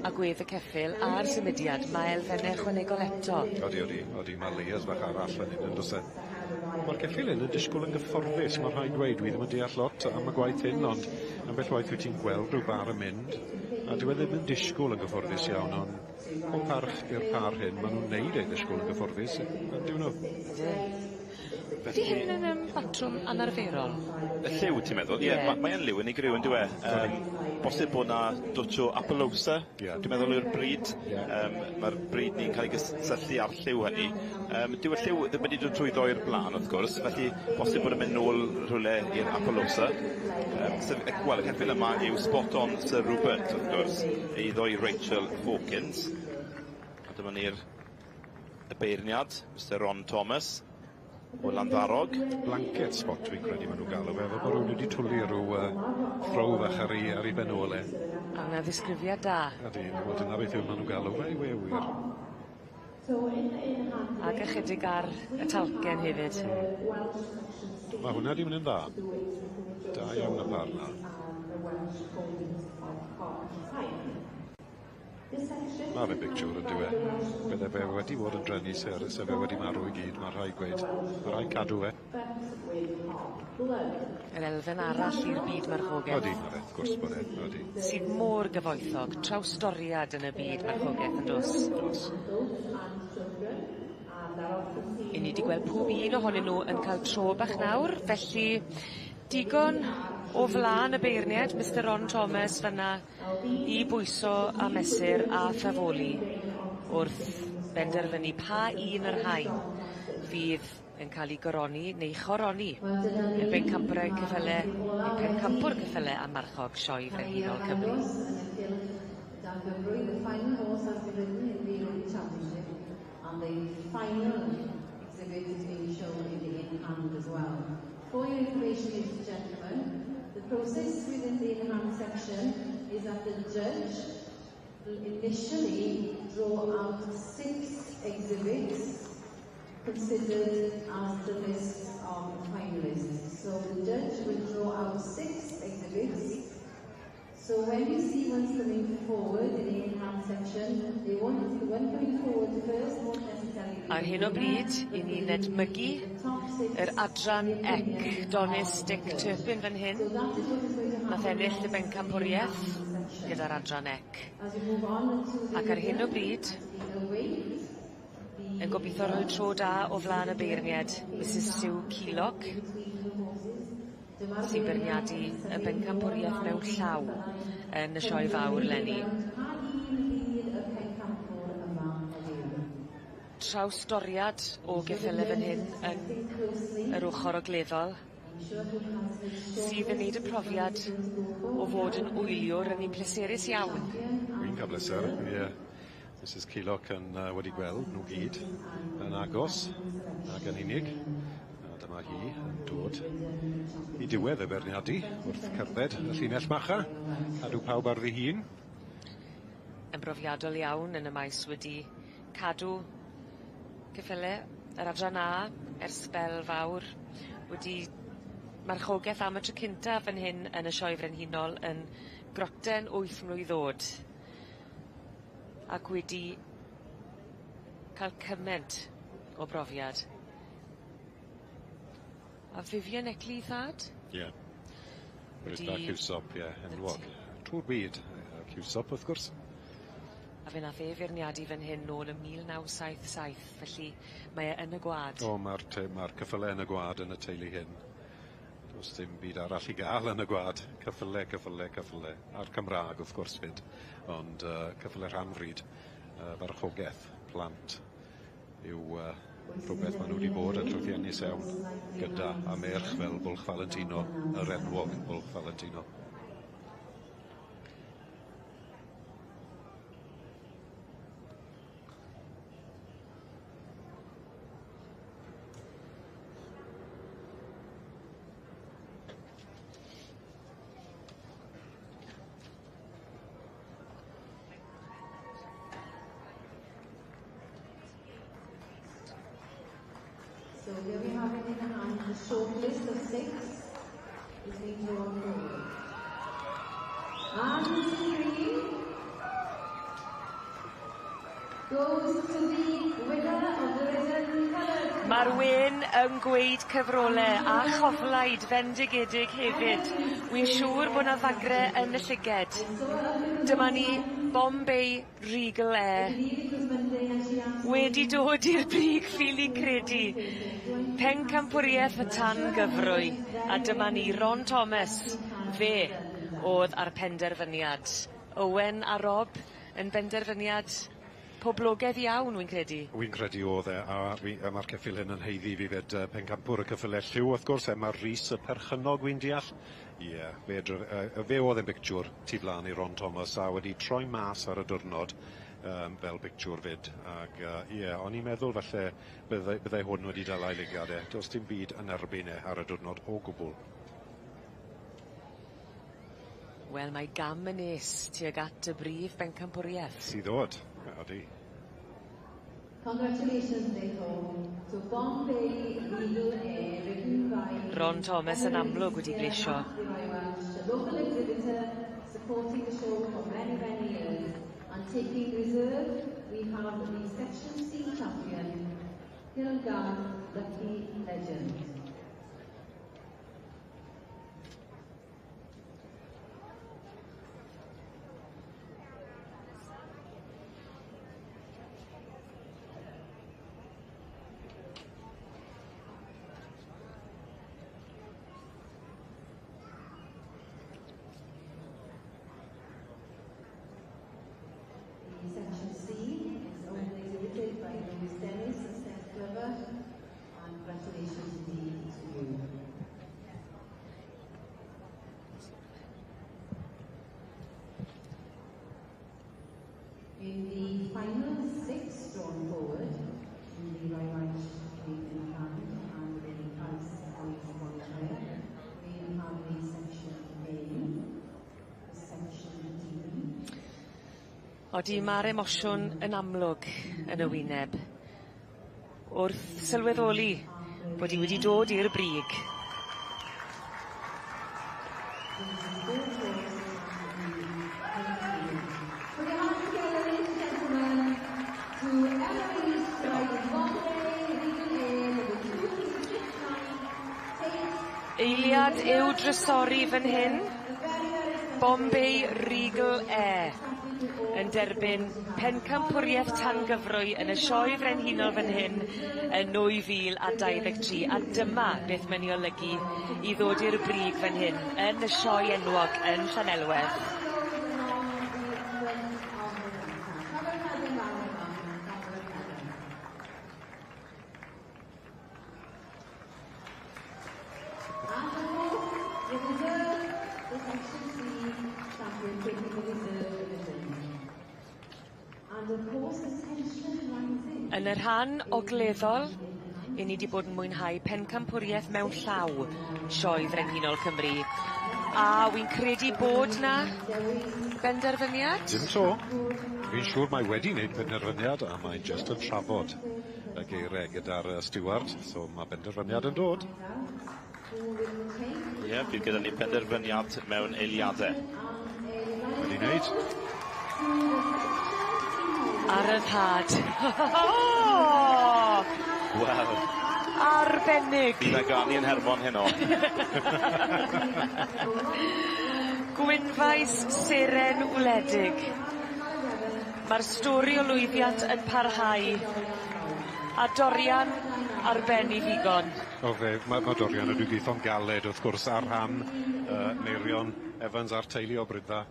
â gwedd y ceffyl a'r symudiad, mae elfennau ychwanegol eto. Odi, mae layers bach arall yn hyn yn dosau. Mae'r ceffyl hyn yn disgwyl yn gyfforddus, mae'n rhaid dweud, dwi ddim yn deall lot am y gwaith hyn, ond ambell waith wyt ti'n gweld rhyw bar yn mynd, a dwi ddim yn disgwyl yn gyfforddus iawn, ond o parch i'r par hyn, maen nhw'n neud ei disgwyl yn gyfforddus, yn diwn nhw. Ydy hyn yn batrwm anarferol? Y lliw, ti'n meddwl? Ie, mae'n liw yn ei gryw yn dwi. Bosib bod na dwtio apolosa, dwi'n meddwl yw'r bryd. Mae'r bryd ni'n cael ei gysylltu ar lliw hynny. Dyw y lliw ddim wedi dod trwy ddoi'r blaen, wrth gwrs, felly bosib bod yn mynd nôl rhywle i'r apolosa. Wel, y ceffyl yma yw spot on Sir Rupert, wrth gwrs, ei ddoi Rachel Hawkins. A dyma ni'r beirniad, Mr Ron Thomas. O Landfarog. Blanket spot fi'n credu maen nhw'n galw fe, bod rhywun wedi twlu rhyw ffrow fach ar ei benole. A yna ddisgrifiad da. Ydy, dyna beth yw maen nhw'n galw fe, wir. Ac ychydig ar y talcen hefyd. Mae hwnna wedi mynd yn dda. Da iawn y par na. Mae fe pictiwr yn diwe. Bydde fe wedi bod yn drynu sy'n fe wedi marw i gyd, mae'n rhaid gweud. Mae'n rhaid cadw fe. Yr elfen arall i'r byd marchogaeth. Odi, mae fe, wrth gwrs bod e. Odi. Sydd môr gyfoethog, trawstoriad yn y byd marchogaeth yn dos. I ni wedi gweld pob un ohonyn nhw yn cael tro bach nawr, felly digon o flaen y beirniad, Mr Ron Thomas fanna i bwyso a mesur a thafoli wrth benderfynu pa un yr hain fydd yn cael ei goroni neu choroni y bencampwr cyffyle a marchog sioe frenhinol Cymru. For your information, ladies and gentlemen, the process within the in-hand section is that the judge will initially draw out 6 exhibits considered as the list of finalists. So the judge will draw out 6 exhibits. So when you see ones coming forward in the in-hand section, they want to see one coming forward first, not necessarily. Ar hyn o bryd, i ni'n edmygu yr adran ec Donis Dick Turpin fan hyn. Nath ennill y bencampwriaeth gyda'r adran ec. Ac ar hyn o bryd, yn gobeithio rhoi tro da o flaen y beirniad, Mrs Sue Keelock, sy'n beirniadu y bencampwriaeth mewn llaw yn y sioe fawr leni. Trawstoriad o geffyle fan hyn yn yr ochr ogleddol sydd yn neud y profiad o fod yn wyliwr yn un pleserus iawn. Wy'n cael bleser, ie. Mrs Keelock yn wedi gweld nhw gyd yn agos ac yn unig. A dyma hi yn dod i diwedd y beirniadu wrth cerdded y llinell macha, cadw pawb ar ddi hun. Yn brofiadol iawn yn y maes wedi cadw ceffyle, yr adran A, ers sbel fawr, wedi marchogaeth am y tro cynta fan hyn yn y sioe frenhinol yn groten 8 mlwydd oed. Ac wedi cael cyment o brofiad. A Vivian Eckley thad? Ie. Wedi Cywsop, ie, enwog. Trwy'r byd, Cywsop wrth gwrs. A fe nath feirniadu fan hyn nôl yn 1977, felly mae e yn y gwad. O, mae'r cyffyle yn y gwad yn y teulu hyn. Does dim byd arall i gael yn y gwad. Cyffyle. A'r Cymraeg, wrth gwrs, fyd. Ond cyffyle rhanfryd, farchogaeth, plant, yw rhywbeth maen nhw wedi bod yn llwyddiannus iawn gyda a merch fel Bwlch Valentino, yr enwog Bwlch Valentino. So here we have it in the hand, the short list of 6 is being drawn forward. And the green goes to the winner of the written colours. Mae'r wyn yn gweud cyfrolau a choflaid fendigedig hefyd. Wy'n siŵr bod yna ddagre yn y llyged. Dyma ni Bombay Regal Air. Wedi dod i'r brig ffili credu. Pencampwriaeth y tan gyfrwy. A dyma ni Ron Thomas. Fe oedd ar penderfyniad. Owen a Rob yn benderfyniad poblogaidd iawn, wy'n credu. Wy'n credu oedd e, a mae'r ceffil hyn yn heiddi fi fed pencampwr y ceffylau lliw, wrth gwrs, mae'r Rhys y perchynog wy'n deall. Ie, fe oedd yn bictiwr tu flaen i Ron Thomas, a wedi troi mas ar y diwrnod fel bictiwr fyd. Ac ie, o'n i'n meddwl falle byddai hwn wedi dal ei ligadau. Does dim byd yn erbyn e ar y diwrnod o gwbl. Wel, mae gam y nes tuag at y brif bencampwriaeth. Sydd ddod, ydy. Congratulations, therefore, to Bombay Regal Air, written by Ron Thomas yn amlwg wedi bleisio. a local exhibitor supporting the show for many, many years. And taking reserve, we have the Section C champion, Hilgan Lucky Legend. Section C is only exhibited by Louis Dennis and Seth Glover, and congratulations indeed to you. In the final 6 drawn forward, in the right in hand and the prize points qualifier, we have the section A, the section D. Odi mae'r emosiwn yn amlwg yn y wyneb. Wrth sylweddoli bod hi wedi dod i'r brig. Eiliad i'w drysori fan hyn. Bombay Regal Air yn derbyn pencampwriaeth tangyfrwy yn y sioe frenhinol fan hyn yn 2023. A dyma beth mae'n ei olygu i ddod i'r brig fan hyn yn y sioe enwog yn Llanelwedd. Yn y rhan ogleddol, i ni wedi bod yn mwynhau pencampwriaeth mewn llaw sioe frenhinol Cymru. A wy'n credu bod na benderfyniad? Dim so. Fi'n siŵr mae wedi wneud penderfyniad, a mae'n just yn trafod y geiriau gyda'r steward, so mae benderfyniad yn dod. Ie, bydd gyda ni penderfyniad mewn eiliadau. Wedi wneud. Ar y thad. Wel. Arbennig. Bydd y gani yn Herfon heno. Gwynfais seren wledig. Mae'r stori o lwyddiant yn parhau. A Dorian arbenni ddigon. Mae Dorian yn rhywbeth galed wrth gwrs ar rhan Meirion Evans a'r teulu o Brydda.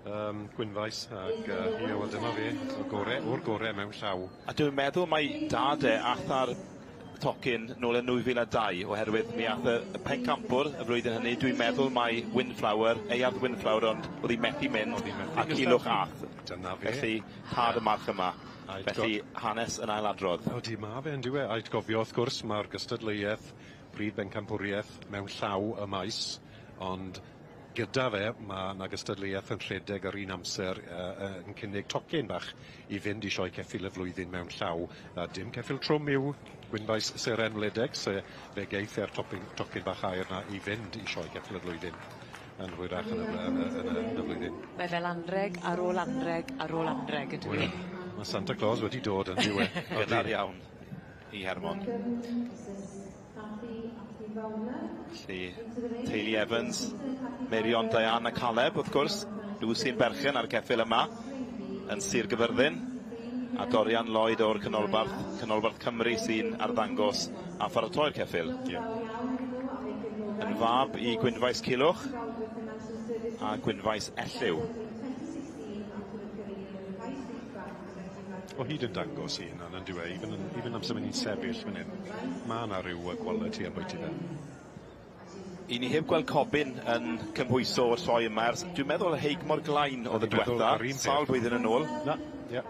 Gwynfais ac wel dyma fi, o'r gore mewn llaw. A dwi'n meddwl mai dad ath ar tocyn nôl yn 2002 oherwydd mi ath y pencampwr y flwyddyn hynny. Dwi'n meddwl mai Windflower, Euardd Windflower, ond oedd hi methu mynd a Gwyliwch ath. Dyna fi. Felly tad y march yma. Felly hanes yn ailadrodd. Di ma fe yn diwe. A'i gofio wrth gwrs mae'r gystadleuaeth prif bencampwriaeth mewn llaw y maes, ond gyda fe, mae yna gystadleuaeth yn rhedeg ar un amser yn cynnig tocyn bach i fynd i sioe ceffyl y flwyddyn mewn llaw. Dim ceffyl trwm yw Gwynfaes Seren Wledig, so fe geith e'r tocyn bach air yna i fynd i sioe ceffyl y flwyddyn yn hwyrach yn y flwyddyn. Mae fel anreg ar ôl anreg ar ôl anreg ydw i. Mae Santa Claus wedi dod yn diwedd. Gydar iawn i Hermon. Felly, teulu Evans, Merion, Diane a Caleb, wrth gwrs. Nhw sy'n berchen ar ceffyl yma yn Sir Gyfyrddin. A Dorian Lloyd o'r canolbarth Cymru sy'n arddangos a pharatoi'r ceffyl. Yn fab i Gwynfaes Culwch a Gwynfaes Elliw. O hyd yn dangos i hynna yn diwedd, even amser mynd i'n sefyll fan hyn. Mae yna rhyw quality am bwyty fe. I ni heb gweld Cobyn yn cymhwyso o'r sioe yma. Dwi'n meddwl y heig mor glaen oedd y diwetha, sawl blwyddyn yn ôl. Na, ie.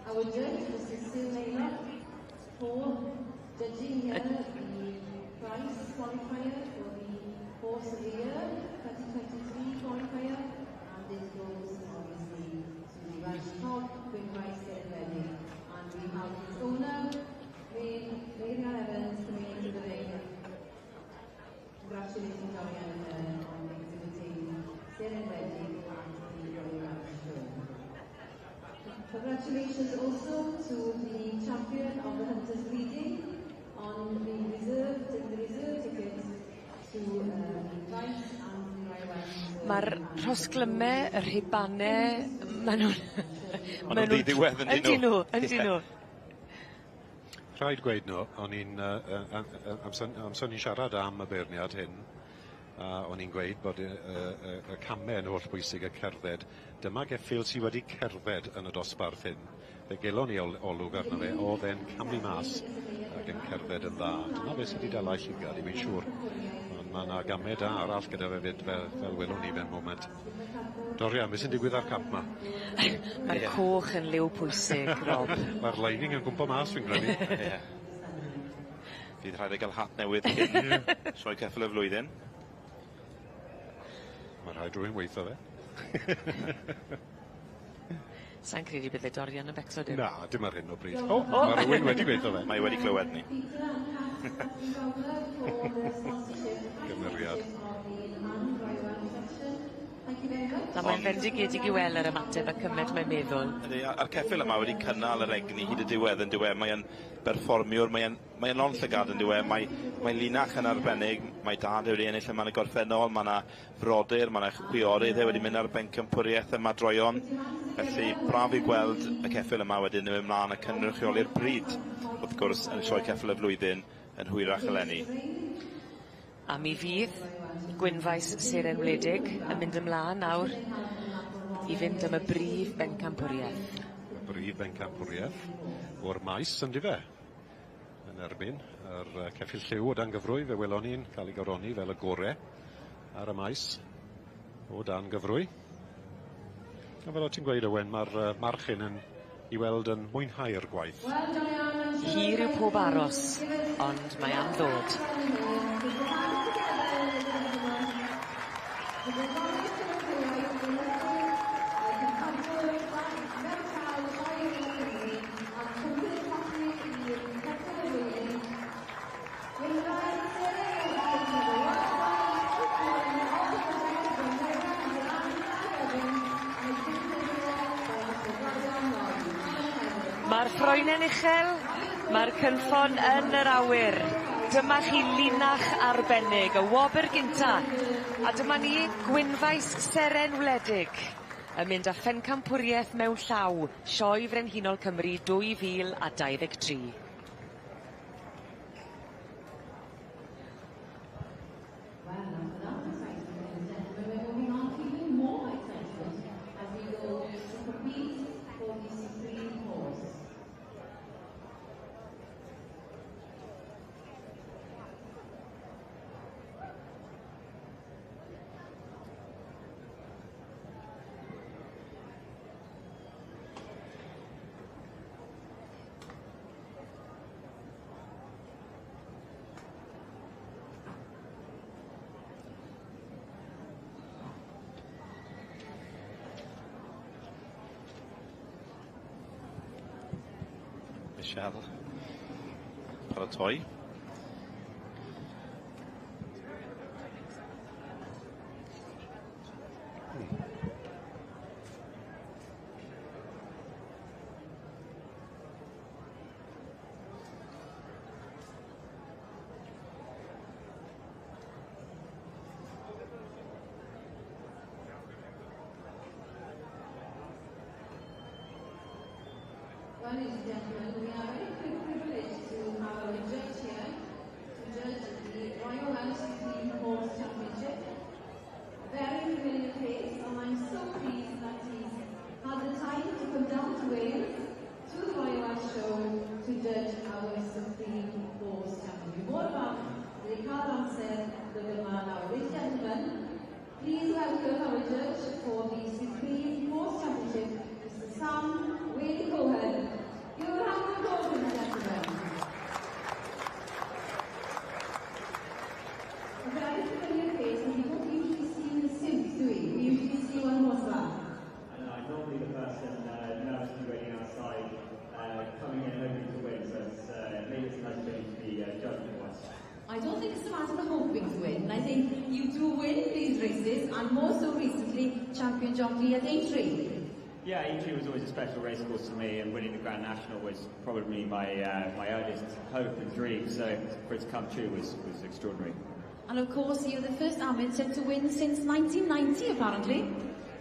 Our judge, Mrs. Sylwebaeth, for judging here the prize qualifier for the Horse of the Year 2023 qualifier, and this goes obviously to the Welsh top Gwynfaes Gymraeg, and we have its owner, Prynhawn Evans, coming into the ring. Congratulations, Dorian, on exhibiting Gymraeg and the Welsh show. Congratulations also to the champion of the Hunters Breeding on the reserve ticket to Price and Welsh. Mae'r rhosglymau, yr rhibanau, maen nhw'n... Ond nhw'n ddiwedd yn nhw. Yndyn nhw. Rhaid gweud nhw, amser ni'n siarad am y beirniad hyn, o'n i'n gweud bod y camau yn holl bwysig y cerdded. Dyma geffyl sydd wedi cerdded yn y dosbarth hyn. Fe gelon ni olwg arno fe, oedd e'n camu mas ac yn cerdded yn dda. Dyna beth sydd wedi dala i llygad, i fi'n siŵr. Mae yna gamau da arall gyda fe fyd fel welwn ni fe'n moment. Dorian, beth sy'n digwydd ar camp yma? Mae'r coch yn liw pwysig, Rob. Mae'r lining yn gwmpo mas, fi'n credu. Fydd rhaid ei gael hat newydd cyn sioe ceffyl y flwyddyn. Mae rhaid rhywun weithio fe. Sa'n credu bydd y Dorian yn becso dim? Na, dim ar hyn o bryd. Mae rhywun wedi gweithio fe. Mae wedi clywed ni. Gymeriad. Na mae'n fendigedig i weld yr ymateb a cymed mae'n meddwl. A'r ceffyl yma wedi cynnal yr egni hyd y diwedd yn diwedd. Mae'n berfformiwr, mae'n on llygad yn diwedd. Mae'n linach yn arbennig. Mae dad wedi ennill yma yn y gorffennol. Mae yna frodyr, mae yna chwiorydd wedi mynd ar ben cympwriaeth yma droion. Felly braf i gweld y ceffyl yma wedyn yn mynd ymlaen a cynrychioli'r bryd. Wrth gwrs yn sioe ceffyl y flwyddyn yn hwyrach eleni. A mi fydd Gwynfaes Seren Wledig yn mynd ymlaen nawr i fynd am y brif bencampwriaeth. Y brif bencampwriaeth o'r maes yn dife. Yn erbyn yr ceffyl lliw o dan gyfrwy, fe welon ni'n cael ei gyroni fel y gore ar y maes o dan gyfrwy. A fel o ti'n gweud, Owen, mae'r marchyn yn i weld yn mwynhau'r gwaith. Hir yw pob aros, ond mae am ddod. Mae'r ffroenen uchel, mae'r cynffon yn yr awyr. Dyma chi linach arbennig, y wobr gynta. A dyma ni Gwynfaes Seren Wledig yn mynd â phencampwriaeth mewn llaw, sioe Frenhinol Cymru 2023. Michelle. Paratoi. Ladies and gentlemen, we are very privileged to have a judge here to judge the Royal Welsh Supreme Horse Championship. A very familiar face, and I'm so pleased that he's had the time to come down to Wales to the Royal Welsh Show to judge our Supreme Horse Championship. More about the car answer, the man now. Ladies and gentlemen, please welcome our judge for the Supreme Horse Championship, Mr. Sam Cohen. You will have the applause, ladies and gentlemen. A very familiar face, and we don't usually see in the suits, do we? We usually see one horseback. I'm normally the person nervously waiting outside, coming in hoping to win, so maybe it's nice to be judging once. I don't think it's a matter of hoping to win. I think you do win these races, and more so recently, champion jockey at Aintree. Yeah, Aintree was always a special race course for me, and winning the Grand National was probably my earliest hope and dream, so for it to come true was extraordinary. And of course, you're the first amateur to win since 1990, apparently.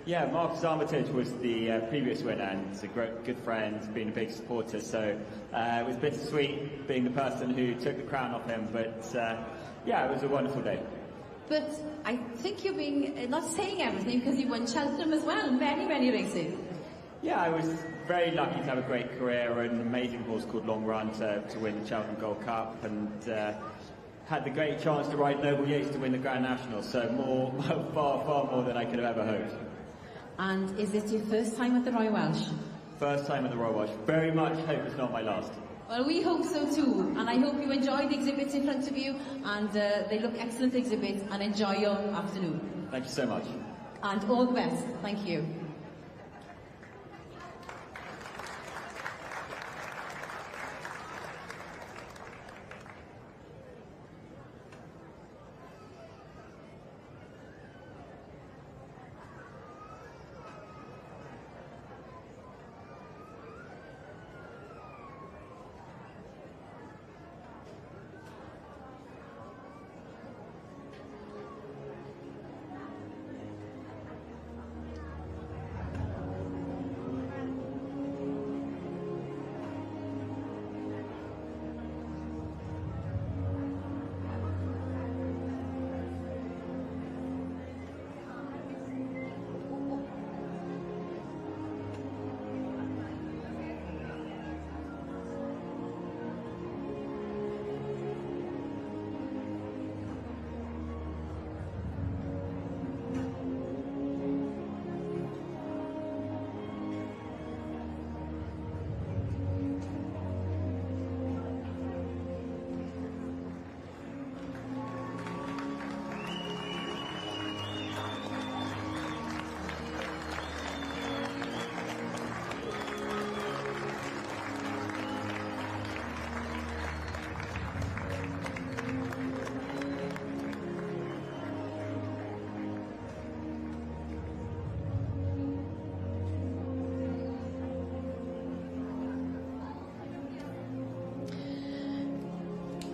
Yeah, Marcus Armitage was the previous winner, and he's a good friend, been a big supporter, so it was bittersweet being the person who took the crown off him, but yeah, it was a wonderful day. But I think you're being, not saying everything, because you won Cheltenham as well, many, many races. Yeah, I was very lucky to have a great career and an amazing horse called Long Run to win the Cheltenham Gold Cup, and had the great chance to ride Noble Yates to win the Grand National, so far more than I could have ever hoped. And is this your first time at the Royal Welsh? First time at the Royal Welsh. Very much hope it's not my last. Well, we hope so too, and I hope you enjoy the exhibits in front of you, and they look excellent exhibits, and enjoy your afternoon. Thank you so much. And all the best. Thank you.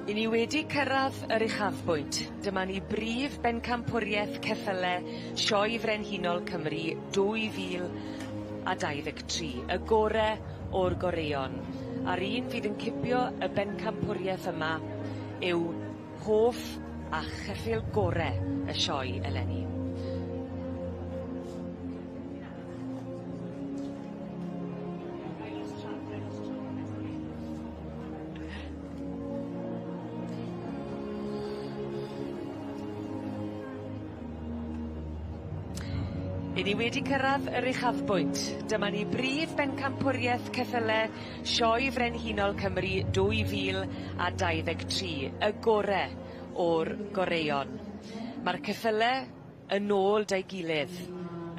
I ni wedi cyrraedd yr uchafbwynt. Dyma ni brif bencampwriaeth ceffyle Sioe Frenhinol Cymru 2023, y gore o'r goreon. A'r un fydd yn cipio y bencampwriaeth yma yw hoff a cheffyl gore y sioe eleni. I ni wedi cyrraedd yr uchafbwynt. Dyma ni brif bencampwriaeth ceffyle Sioe Frenhinol Cymru 2023, y gore o'r goreon. Mae'r ceffyle yn ôl da'i gilydd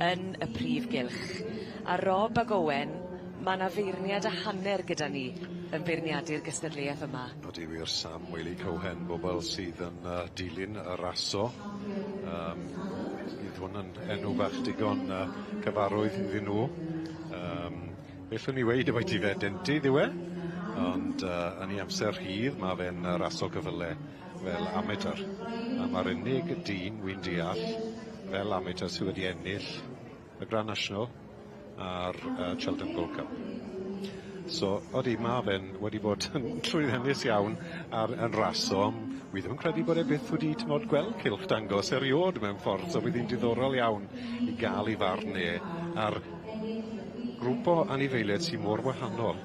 yn y Prif Gylch. A Rob ag Owen, mae 'na feirniad a hanner gyda ni yn beirniadu'r gystadleuaeth yma. Nodi wir Sam Weili Cohen, bobl sydd yn dilyn y raso. Bydd hwn yn enw bach digon cyfarwydd iddyn nhw. Bellwn ni weid efo ti fe dentydd yw e, ond yn ei amser hydd mae fe'n raso gyfyle fel amateur. A mae'r unig dyn wy'n deall fel amateur sydd wedi ennill y Grand National a'r Cheltenham Gold Cup. So, odi, mae fe'n wedi bod yn llwyddiannus iawn yn raso. Wi ddim yn credu bod e byth wedi tymod gweld cylch dangos eriod mewn ffordd, so bydd hi'n diddorol iawn i gael ei farn ar grŵp o anifeiliaid sy'n mor wahanol.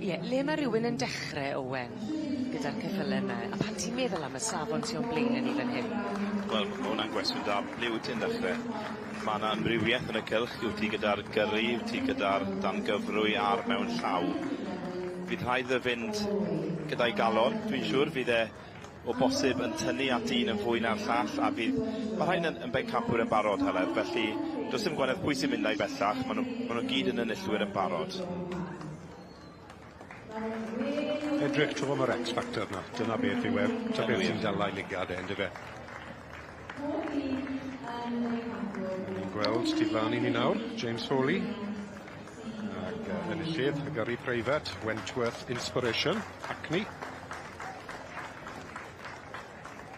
Ie, le mae rhywun yn dechrau, Owen, gyda'r ceffylau yma, a pan ti'n meddwl am y safon sy'n o'n blaen ni fan hyn? Wel, mae hwnna'n gwestiwn da. Ble wyt ti'n dechrau? Mae yna amrywiaeth yn y cylch. Wyt ti gyda'r gyrru, wyt ti gyda'r dangyfrwy a'r mewn llaw. Fydd rhaid y fynd gyda'i galon, dwi'n siŵr. Fydd e o bosib yn tynnu at un yn fwy na'r llall, a fydd... Mae rhain yn bencampwyr yn barod, Heledd, felly does dim gwanedd pwy sy'n mynd a'i bellach. Maen nhw gyd yn enillwyr yn barod. Edrych tro mae'r X-Factor na. Dyna beth yw e. Ta beth sy'n dala i ligad e, ynddo fe. Ni'n gweld tu flan i ni nawr, James Foley. Ac enillydd, y gyrru preifat, Wentworth Inspiration, Hackney.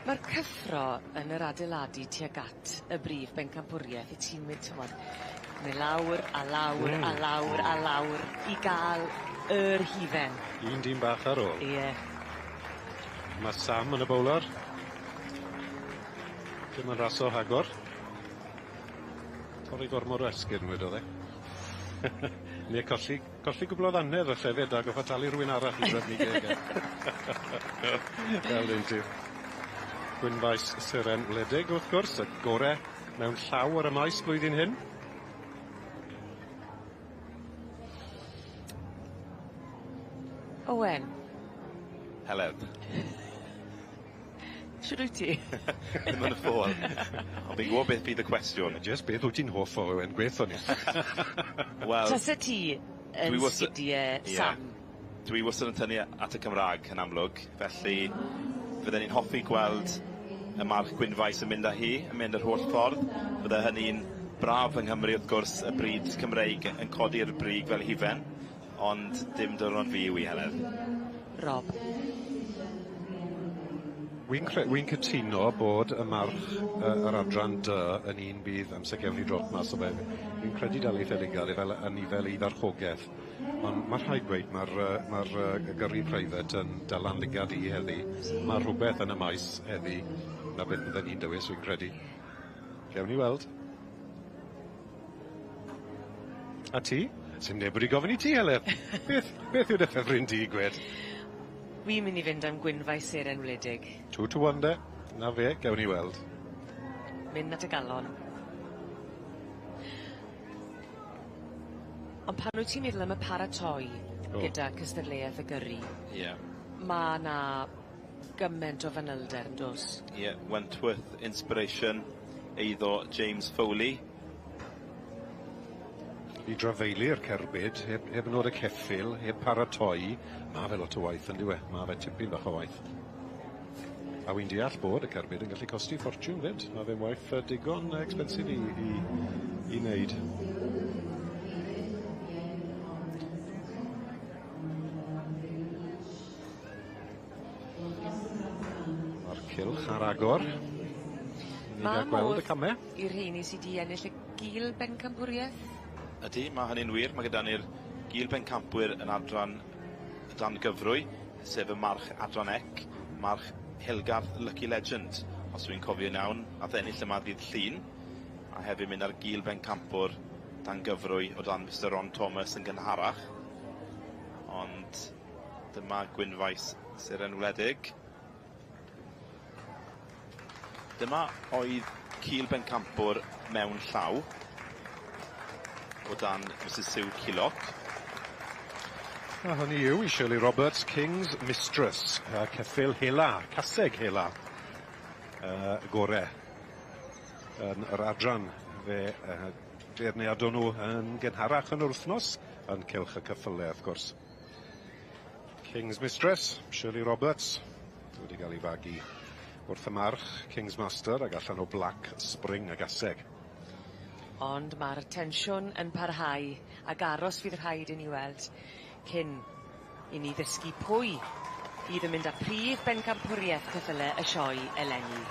Mae'r cyffro yn yr adeiladu tuag at y brif bencampwriaeth i ti'n mynd, tymod, neu lawr a lawr a lawr a lawr i gael yr hifen. Un dyn bach ar ôl. Ie. Mae Sam yn y bowler. Dim yn raso hagor. Torri gormod o esgyrn wedodd e. Neu colli gwbl o ddannedd y llefyd a goffa talu rhywun arall i drefnu gegau. Fel un ti. Gwynfaes Syren Wledig wrth gwrs, y gorau mewn llaw ar y maes blwyddyn hyn. Owen. Heledd. Siwr wyt ti? Ddim yn y ffôl. Ond fi'n gwybod beth bydd y cwestiwn. Just beth wyt ti'n hoff o Owen, gweithio ni. Wel... Tasa ti yn sgidiau Sam? Dwi wastad yn tynnu at y Cymraeg yn amlwg, felly fydden ni'n hoffi gweld y march Gwynfaes yn mynd â hi, yn mynd yr holl ffordd. Fydde hynny'n braf yng Nghymru wrth gwrs, y bryd Cymreig yn codi'r brig fel hifen, ond dim dyrnod fi yw i, Heledd. Rob. Wy'n cytuno bod y march yr adran dy yn un bydd amser gefn i drot mas o fe. Wy'n credu dal ei theligad fel a nifel i ddarchogaeth. Ond mae'r rhaid gweud, mae'r gyrru preifat yn dalan ligad i heddi. Mae rhywbeth yn y maes heddi na beth bydden ni'n dywys, wy'n credu. Gewn ni weld. A ti? Sym neb wedi gofyn i ti, Heledd. Beth yw'r ffefryn di, gwed? Wi'n mynd i fynd am Gwynfaes Syren Wledig. 2 to 1 de. Na fe, gewn ni weld. Mynd at y galon. Ond pan wyt ti'n meddwl am y paratoi gyda cystadleuaeth y gyrru, mae yna gymaint o fanylder yn dos. Wentworth Inspiration, eiddo James Foley. I drafeilu'r cerbyd, heb nod y ceffil, heb paratoi, mae fe lot o waith yn diwe. Mae fe tipyn bach o waith. A wy'n deall bod y cerbyd yn gallu costi ffortiwn fyd. Mae fe'n waith digon expensive i wneud. Mae'r cylch ar agor. Ni'n gweld y camau. I'r rheini sydd wedi ennill y gil bencampwriaeth? Ydy, mae hynny'n wir. Mae gyda ni'r gil bencampwyr yn adran dan gyfrwy, sef y march adran ec, march Helgarth Lucky Legend, os dwi'n cofio'n iawn, a ennill yma ddydd Llun, a hefyd mynd ar gil bencampwr dan gyfrwy o dan Mr Ron Thomas yn gynharach. Ond dyma Gwynfaes Syren Wledig. Dyma oedd cil bencampwr mewn llaw o dan Mrs Sue Killock. A hynny yw i Shirley Roberts, King's Mistress, ceffil hela, caseg hela, gore yn yr adran. Fe beirniadon nhw yn gynharach yn yr wythnos yn cylch y ceffylau, wrth gwrs. King's Mistress, Shirley Roberts, wedi cael ei fagu wrth y march King's Master ac allan o Black Spring ag aseg. Ond mae'r tensiwn yn parhau ac aros fydd rhaid i ni weld cyn i ni ddysgu pwy fydd yn mynd â prif bencampwriaeth ceffyle y sioe eleni.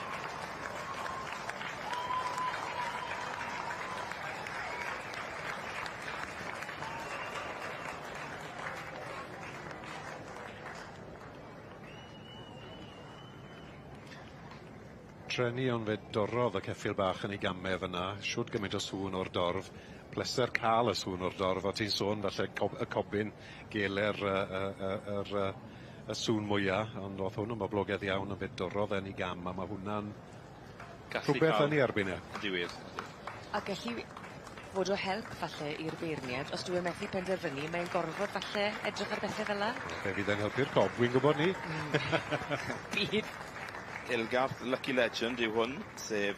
Treni ond fe dorodd y ceffil bach yn ei gamau fyna, siwd gymaint o sŵn o'r dorf, pleser cael y sŵn o'r dorf, o ti'n sôn falle y cobyn geler y sŵn mwyaf, ond oedd hwn yn boblogaidd iawn yn fe dorodd yn ei gam, a mae hwnna'n rhywbeth yn ei erbyn e. Diwyr. A gallu fod o help falle i'r beirniad, os dwi'n methu penderfynu, mae'n gorfod falle edrych ar bethau fel la? Fe fydd yn helpu'r cob, wy'n gwybod ni. Bydd. Ilgarth Lucky Legend yw hwn, sef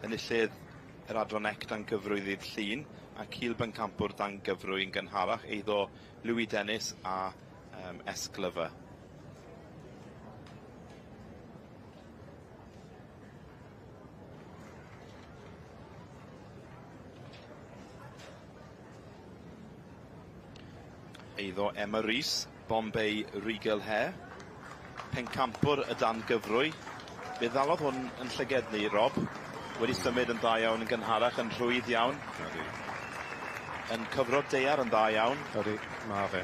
enillydd yr adron dan gyfrwyddydd llun, a cil bencampwr dan gyfrwyn gynharach, eiddo Louis Dennis a Esglyfa. Eiddo Emma Rees, Bombay Regal Hair, pencampwr y dan gyfrwy. Fe ddalodd hwn yn llygedni, Rob. Wedi symud yn dda iawn yn gynharach, yn rhwydd iawn. Yn cyfro deiar yn dda iawn. Ydy, ma fe.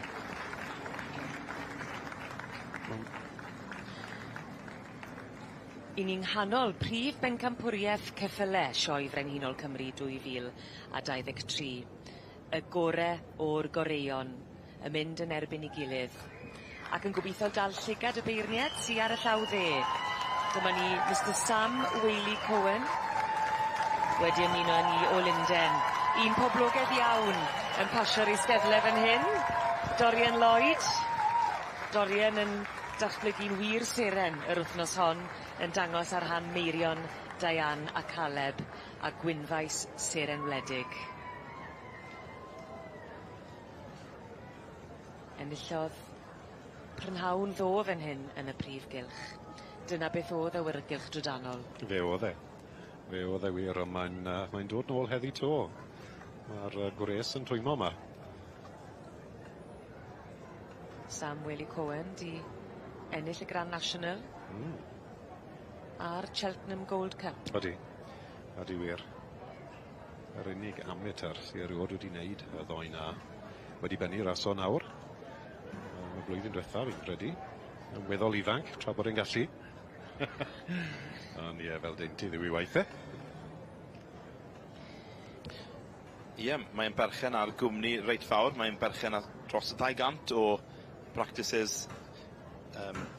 I ni'n nghanol prif bencampwriaeth ceffyle sioe Frenhinol Cymru 2023. Y gore o'r goreion, y mynd yn erbyn ei gilydd. Ac yn gobeithio dal llygad y beirniad sy'n ar y llaw dde. Dyma ni Mr Sam Whaley Cohen wedi ymuno ni o Lunden. Un poblogaidd iawn yn pasio'r eisteddle fan hyn. Dorian Lloyd. Dorian yn datblygu'n wir seren yr wythnos hon yn dangos ar rhan meirion Diane a Caleb a gwynfais seren wledig. Enillodd Prynhawn ddo fan hyn yn y Prif Gylch. Dyna beth oedd awyrgylch drydanol. Fe oedd e. Fe oedd e wir, ond mae'n dod nôl heddi to. Mae'r gwres yn twymo yma. Sam Whaley Cohen di ennill y Grand National a'r Cheltenham Gold Cup. Ydy. Ydy wir. Yr unig amateur sy'n erioed wedi wneud y ddoi na. Wedi bennu raso nawr. Y blwyddyn diwethaf, fi'n credu. Yn weddol ifanc, tra bod e'n gallu. Ond ie, fel dyn ti ddiwy waith e. Ie, mae'n berchen ar gwmni reit fawr. Mae'n berchen ar dros 200 o practices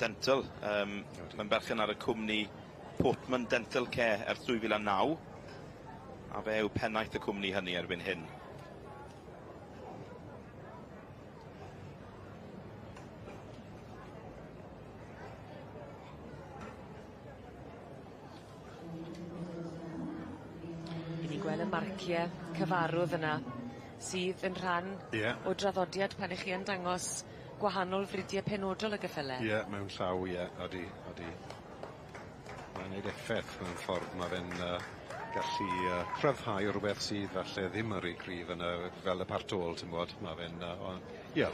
dental. Mae'n berchen ar y cwmni Portman Dental Care ers 2009. A fe yw pennaeth y cwmni hynny erbyn hyn. Gweld y marciau cyfarwdd yna sydd yn rhan o draddodiad pan ych chi yn dangos gwahanol fridiau penodol y gyffyle. Ie, mewn llaw, ydy. Mae'n gwneud effaith mewn ffordd. Mae fe'n gallu cryfhau rhywbeth sydd falle ddim yn rhy cryf yn fel y partôl, ti'n bod. Mae fe'n,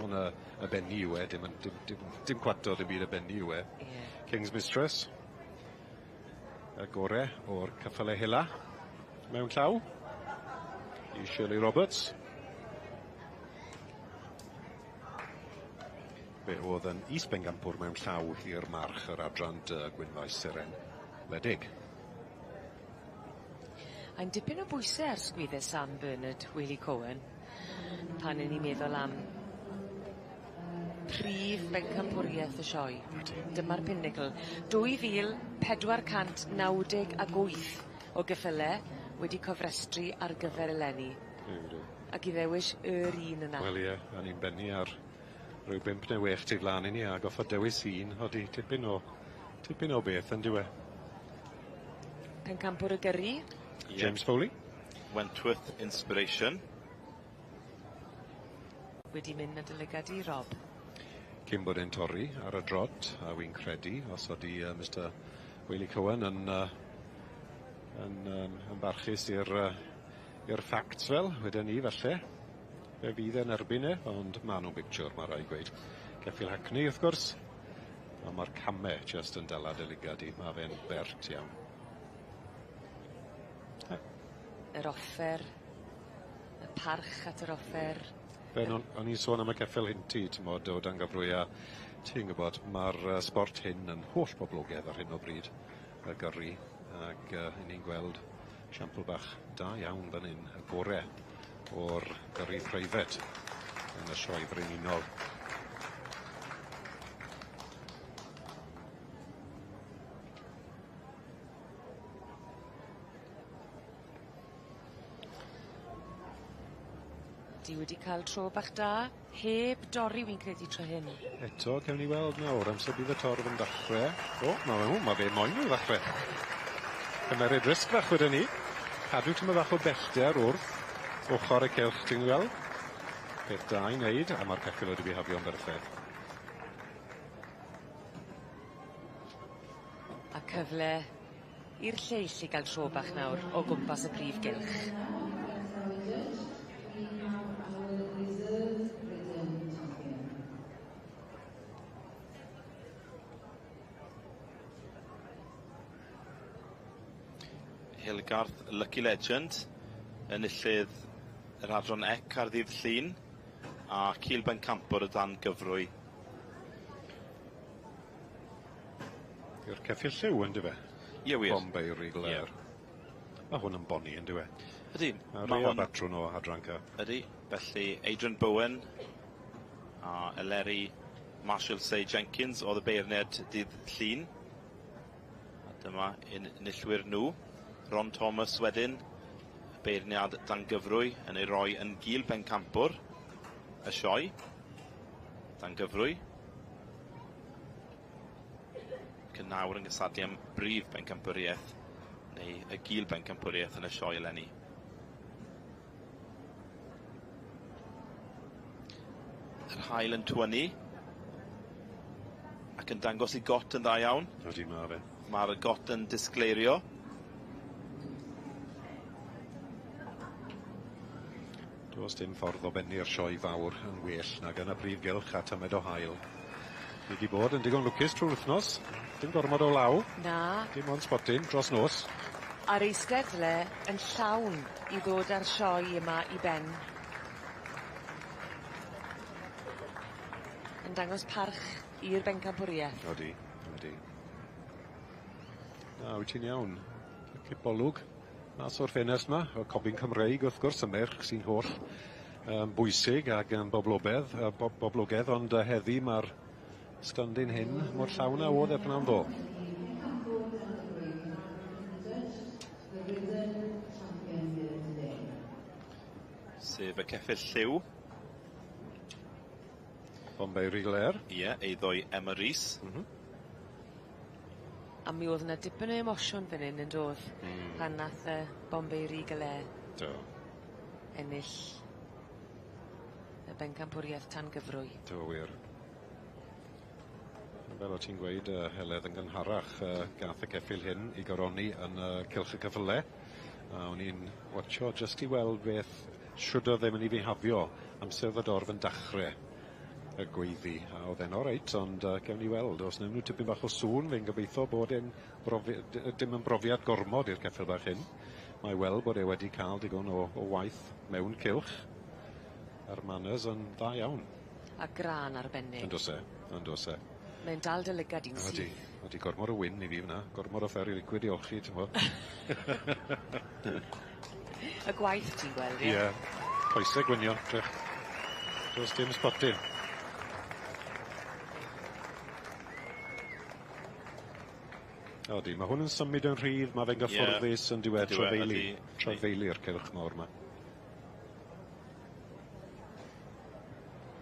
hwn y benni yw e, dim cwato dim byd y benni yw e. King's Mistress, y gore o'r cyffyle hela. Mewn llaw i Shirley Roberts. Fe oedd yn is-bencampwr mewn llaw i'r march yr adran gwynfais seren wledig. A'n dipyn o bwysau ar sgwyddau Sam Bernard Whaley Cohen pan yn ni'n meddwl am prif bencampwriaeth y sioe. Dyma'r pinnacle. 2498 o gyffyle wedi cofrestru ar gyfer eleni. Ac i ddewis yr un yna. Wel ie, a ni'n benni ar rhyw 5 neu 6 tu flan i ni, a goffa dewis un, odi tipyn o beth yn diwe. Pencampwr y gyrru. James Foley. Wentworth Inspiration. Wedi mynd na dylygad i Rob. cyn bod e'n torri ar y drot, a wy'n credu, os oeddi Mr Gwyliwch yn barchus i'r facts fel, wedyn ni falle. Fe fydd e'n erbyn e, ond ma' nhw'n pictiwr, mae rai gweud. Ceffyl Hackney, wrth gwrs, a mae'r camau just yn dala dy ligad i, mae fe'n bert iawn. Yr offer, y parch at yr offer. O'n i'n sôn am y ceffyl hynty, ti'n modd, o dan gyfrwy, a ti'n gwybod, mae'r sport hyn yn holl boblogaidd ar hyn o bryd, y gyrru, ac ni'n gweld siampl bach da iawn fan hyn, y gore o'r gyrru preifat yn y sioe frenhinol. Di wedi cael tro bach da, heb dorri wy'n credu tro hyn. Eto, cewn ni weld nawr, amser bydd y torf yn dachrau. O, mae fe moyn nhw ddechrau. Cymeryd risg fach wedyn ni. Cadw tyma bach o bellter wrth ochr y cylch, ti'n gweld? Peth da i wneud, a mae'r ceffyl wedi bihafio'n berffaith. A cyfle i'r lleill i gael tro bach nawr o gwmpas y Prif Gylch. Hilgarth, Lucky Legend, enillydd yr adron ec ar ddydd Llun, a Cil Bencampwr o dan gyfrwy. Yw'r ceffyl lliw yn dyfe? Ie, wir. Bombay Rigler. Mae hwn yn boni yn dyfe? Ydy. Mae hwn batrwn o hadranca. Ydy. Felly, Adrian Bowen a Eleri Marshall Say Jenkins o y beirniad dydd Llun. A dyma enillwyr nhw. Ron Thomas wedyn, beirniad dan gyfrwy, yn ei roi yn Gil Bencampwr, y sioe, dan gyfrwy. Cynawr yn gysadu am brif bencampwriaeth, neu y Gil Bencampwriaeth yn y sioe eleni. Yr hael yn twynu, ac yn dangos i got yn dda iawn. Ydy, mae fe. Mae'r got yn disgleirio. Does dim ffordd o bennu'r sioe fawr yn well nag yn y Prif Gylch a tymed o hael. Fi wedi bod yn digon lwcus trwy'r wythnos. Dim gormod o law. Na. Dim ond spotyn dros nos. A'r eistedle yn llawn i ddod â'r sioe yma i ben. Yn dangos parch i'r bencampwriaeth. Odi. Na, wyt ti'n iawn. Cibolwg. Mas o'r ffenest yma, y cobyn Cymreig wrth gwrs, y merch sy'n holl bwysig ac yn boblogaidd, ond heddi mae'r stondyn hyn mor llawn a oedd erbyn am ddo. Sef y ceffyl lliw. Bombay Rigler. Ie, eiddoi Emma Rees. A mi oedd yna dipyn o emosiwn fan hyn yn dod pan nath Bombay Rigler ennill y bencampwriaeth tan gyfrwy. Do, wir. Fel o ti'n gweud, heledd yn gynharach gath y ceffyl hyn i goroni yn cylch y cyfle. A o'n i'n watcho just i weld beth siwd o ddim yn ei fihafio amser fod dorf yn dachrau y gweiddi. A oedd e'n oreit, ond gewn ni weld. Os newn nhw tipyn bach o sŵn, fe'n gobeithio bod e'n dim yn brofiad gormod i'r ceffyl bach hyn. Mae weld bod e wedi cael digon o waith mewn cylch. A'r manners yn dda iawn. A gran arbennig. Yn dos e. Mae'n dal dy lygad i'n syth. Ydy gormod o wyn i fi fyna. Gormod o fer i liquid i olchi, ti'n bod. Y gwaith ti'n gweld, ie? Ie. Coesau gwynio. Does dim spotyn. Odi, mae hwn yn symud yn rhydd, mae fe'n gyfforddus yn diwedd trafeili'r cylch mawr yma.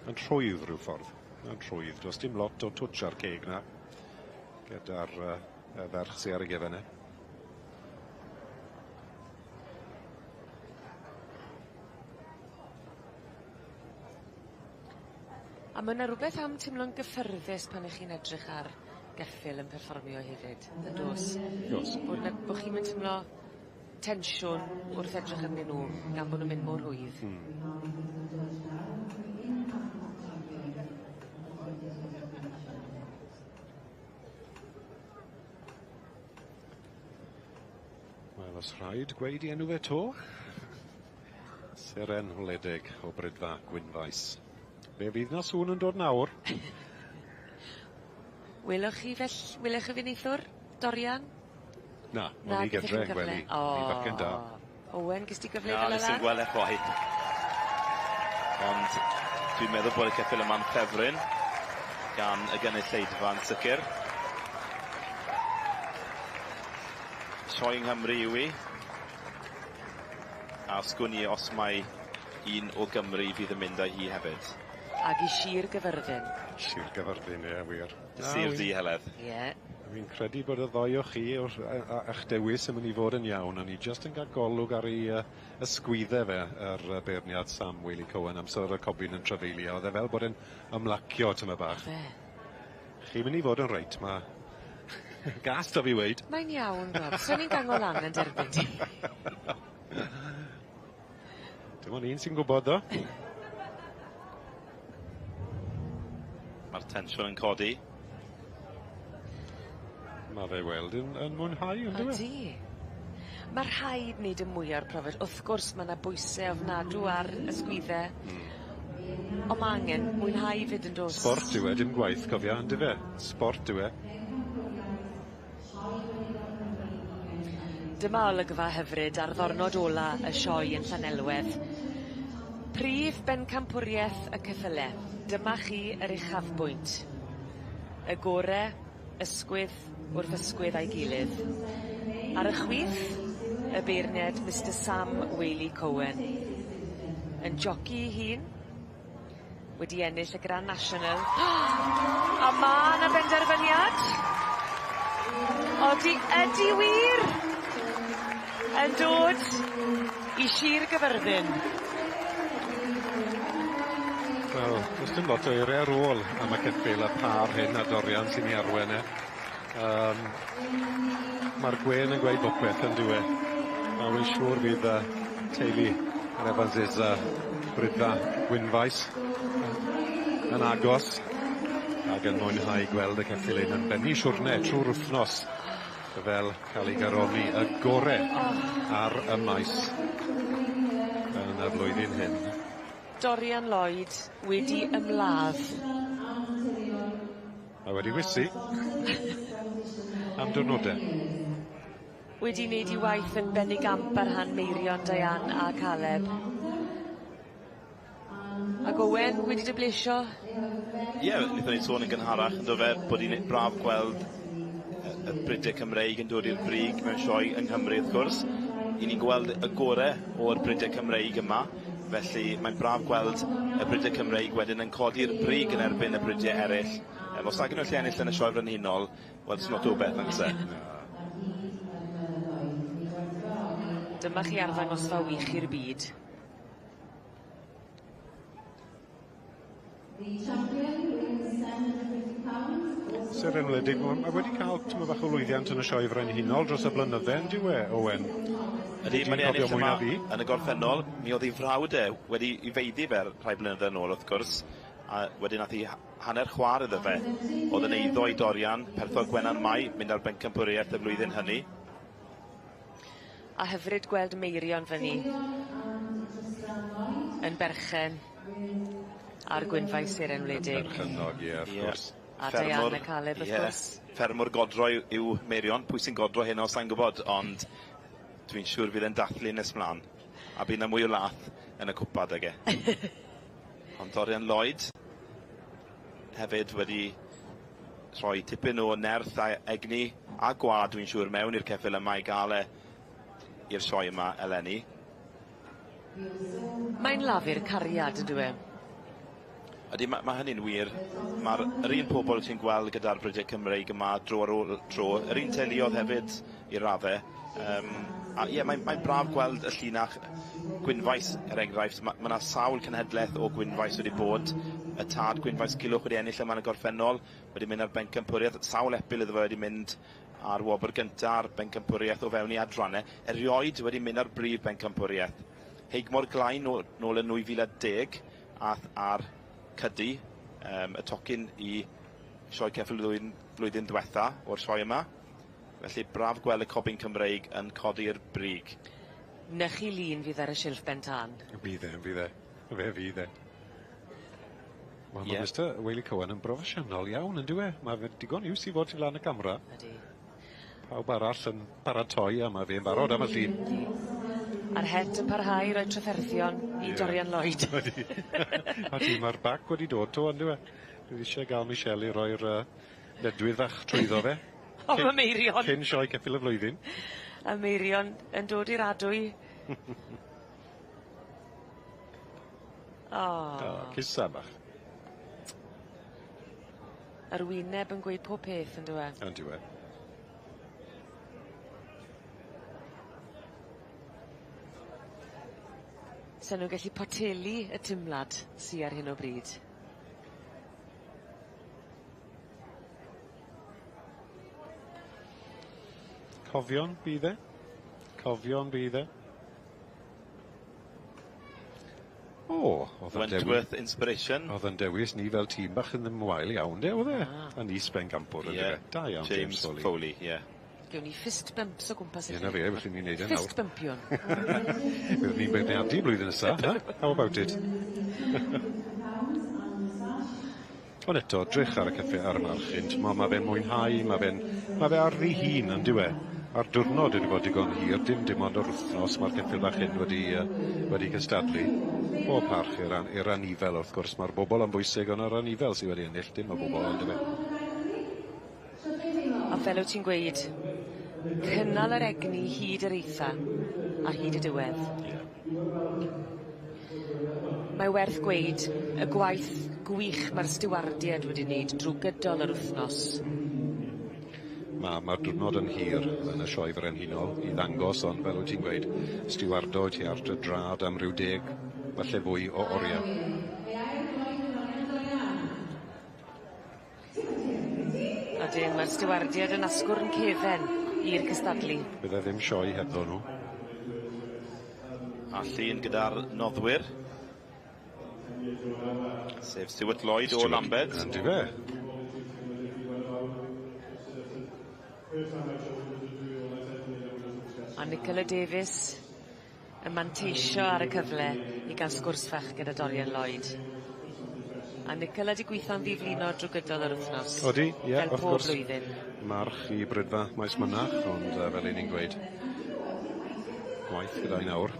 Yn trwydd rhyw ffordd. Yn trwydd. Does dim lot o twtch ar ceg na. Gyda'r ferch sy'n ar y gefenau. A A mae yna rhywbeth am teimlo'n gyffyrddus pan ych chi'n edrych ar geffyl yn perfformio hefyd, yn dos? Dos. Bod chi'n mynd teimlo tensiwn wrth edrych arnyn nhw, gan bod nhw'n mynd mor hwydd. Wel, os rhaid gweud I enw fe to. Seren wledig o brydfa Gwynfaes. Be fydd na sŵn yn dod nawr? Welwch chi fy neithwr, Dorian? Na, o'n I gyfre, gweli. Ni bacen da. Owen, gys ti gyfle Na, fel nes i'n gweld eich waith. Ond dwi'n meddwl bod y ceffyl yma'n ffefryn gan y gynulleidfa'n sicr. Sioe yng Nghymru yw I. A sgwni os mai un o Gymru fydd yn mynd â hi hefyd. Ag I Sir Gyfyrddin. Sir Gyfyrddin, ie, wir. Sir di Heledd. Ie. Fi'n credu bod y ddoi o chi a'ch dewis yn mynd I fod yn iawn, a ni just yn cael golwg ar ei ysgwyddau fe, yr beirniad Sam Wely Cohen amser y cobyn yn trafeilio. Oedd e fel bod e'n ymlacio tyma bach. Chi'n mynd I fod yn reit, mae gas da fi weid. Mae'n iawn, Rob. So ni'n gangol lan yn derbyn ti. Dim ond un sy'n gwybod, do. Mae'r tensiwn yn codi. Mae fe weld yn mwynhau, yn dweud. Ydy. Mae'r rhaid wneud y mwy o'r profiad. Wrth gwrs, mae yna bwysau ofnadw ar ysgwyddau. Ond mae angen mwynhau fyd yn dos. Sport yw e, dim gwaith, cofia, yn dyfe. Sport yw e. Dyma olygfa hyfryd ar ddornod ola y sioe yn Llanelwedd. Prif bencampwriaeth y ceffylau. Dyma chi yr uchafbwynt. Y gore, ysgwydd wrth ysgwydd a'i gilydd. Ar y chwith, y beirniad Mr Sam Wely Cohen. Yn joci I hun, wedi ennill y Grand National. A ma yna benderfyniad. Ydi wir yn dod I Sir Gyfyrddin. Wel, does dim lot o eiriau ar ôl am y ceffyl a par hyn a Dorian sy'n ei arwen e. Mae'r gwen yn gweud bopeth yn dwe. A wy'n siŵr bydd teulu yr Efanses brydfa Gwynfaes yn agos ac yn mwynhau gweld y ceffyl un yn benni siwrne trwy'r wythnos fel cael ei garoni y gore ar y maes yn y flwyddyn hyn. Dorian Lloyd wedi ymladd. A wedi wysu am diwrnodau. Wedi wneud I waith yn bennigamp ar rhan Meirion, Diane a Caleb. Ac Owen wedi dyblesio. Ie, wnaethon ni sôn yn gynharach yn dod fe bod hi'n braf gweld y Brydau Cymreig yn dod i'r brig mewn sioe yng Nghymru wrth gwrs. I ni'n gweld y gore o'r Brydau Cymreig yma. Felly mae'n braf gweld y Brydau Cymreig wedyn yn codi'r brig yn erbyn y Brydau eraill. Os nag yn nhw'n ennill yn y sioe frenhinol, wel, it's not o beth yn ysau. Dyma chi arddangosfa wych i'r byd. Seren wledig, mae wedi cael tyma bach o lwyddiant yn y sioe frenhinol dros y blynydde, yn diwe, Owen? Ydy, mae'n ennill yma yn y gorffennol. Mi oedd ei frawd wedi I feiddi fer rhai blynydde yn ôl, wrth gwrs. A wedyn nath I hanner chwar iddo fe. Oedd yn eiddo I Dorian, perthol Gwenan Mai, mynd ar bencampwriaeth y flwyddyn hynny. A hyfryd gweld Meirion fyny. Yn berchen. Ar Gwynfaes Seren wledig. Berchenog, ie, wrth gwrs. A Diane a Caleb, wrth gwrs. Ffermwr godro yw Meirion. Pwy sy'n godro hyn o sa'n gwybod, ond dwi'n siŵr fydd e'n dathlu nes mlaen. A bydd yna mwy o lath yn y cwpad ag e. Ond Dorian Lloyd hefyd wedi rhoi tipyn o nerth a egni a gwad dwi'n siŵr mewn i'r ceffyl yma I gael i'r sioe yma eleni. Mae'n lafu'r cariad yn dwi. Ydy, mae hynny'n wir. Mae'r un pobl ti'n gweld gyda'r Brydau Cymreig yma dro ar ôl tro. Yr un teuluodd hefyd i'r raddau. A ie, mae'n braf gweld y llinach Gwynfaes, enghraifft. Mae yna sawl cenhedlaeth o Gwynfaes wedi bod. Y tad Gwynfaes Gylch wedi ennill yma yn y gorffennol, wedi mynd ar bencampwriaeth. Sawl epil iddo fe wedi mynd ar wobr gynta ar bencampwriaeth o fewn i adrannau. Erioed wedi mynd ar brif bencampwriaeth. Heigmor Glain nôl yn 2010 ar cydu, y tocyn i sioe ceffyl flwyddyn diwetha o'r sioe yma. Felly braf gweld y Cobyn Cymreig yn codi'r brig. Nychu lun fydd ar y silff ben tân. Fydd e. Fe fydd e. Mae Mr Weili Cowan yn broffesiynol iawn, yn dywe. Mae fe digon iws i fod i flaen y camera. Ydy. Pawb arall yn paratoi a mae fe'n barod am y llun. A'r het yn parhau i roi trafferthion i Dorian Lloyd. A ti, mae'r bac wedi dod to, yn dywe. Dwi eisiau gael Michelle i roi'r ledwydd fach trwyddo fe. O, mae Meirion. Cyn sioe ceffyl y flwyddyn. A Meirion yn dod i'r adwy. Cysa bach. Yr wyneb yn gweud pob peth yn dywe. Yn dywe. So nhw'n gallu poteli y timlad sy'n ar hyn o bryd. Cofion bydd e. Wentworth Inspiration. Oedd yn dewis ni fel tîm bach yn ymwael iawn, oedd e? A ni sben gampwr, da iawn, James Foley, Gewn ni fist bumps o gwmpas i chi. Ie, na fe, felly ni'n neud e nawr. Fist bumpion. Bydd ni'n beirniadu blwyddyn nesaf, how about it? Ond eto, drych ar y caffe ar y marchyn, mae fe'n mwynhau, mae fe ar ddi hun yn diwe. A'r diwrnod wedi bod digon hir, dim ond o'r wythnos, mae'r ceffyl bach hyn wedi cystadlu. Pob parch i'r anifel, wrth gwrs, mae'r bobl yn bwysig, ond yr anifel sydd wedi ennill, dim y bobl yn dywe. A fel wyt ti'n gweud, cynnal yr egni hyd yr eitha, a hyd y diwedd. Mae werth gweud y gwaith gwych mae'r stiwardiad wedi wneud drwy gydol yr wythnos. Mae'r diwrnod yn hir yn y sioe frenhinol i ddangos, ond fel wyt ti'n gweud, stiwardod hi ar y drad am ryw 10, falle fwy o oriau. Ydyn, mae'r stiwardiad yn asgwrn cefen i'r cystadlu. Bydde ddim sioe hebddo nhw. A llun gyda'r noddwyr. Sef Stuart Lloyd o Lambed. Yn dyfe. A Nicola Davies yn manteisio ar y cyfle i gael sgwrs fach gyda Dorian Lloyd. A Nicola di gweithio'n ddiflino drwy gydol yr wythnos. Odi, ie, fel wrth pob gwrs. blwyddyn. March i brydfa maes mynach, ond fel un ni'n gweud, gwaith gyda'i nawr.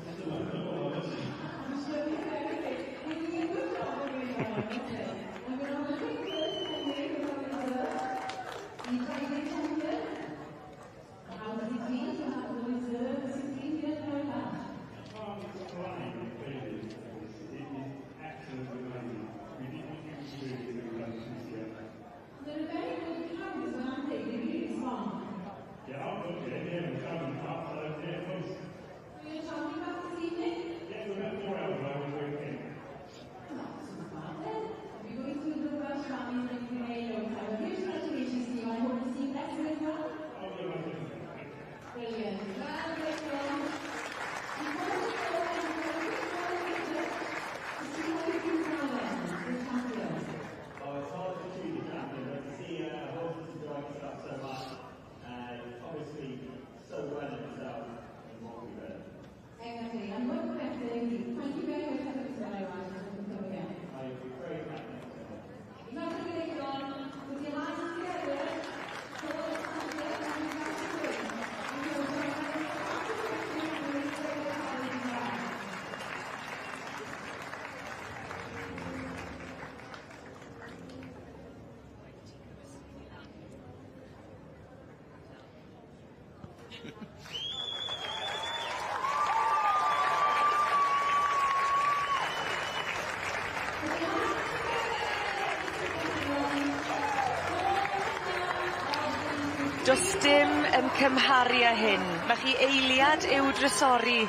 Does dim yn cymharu â hyn. Mae chi eiliad i'w drysori.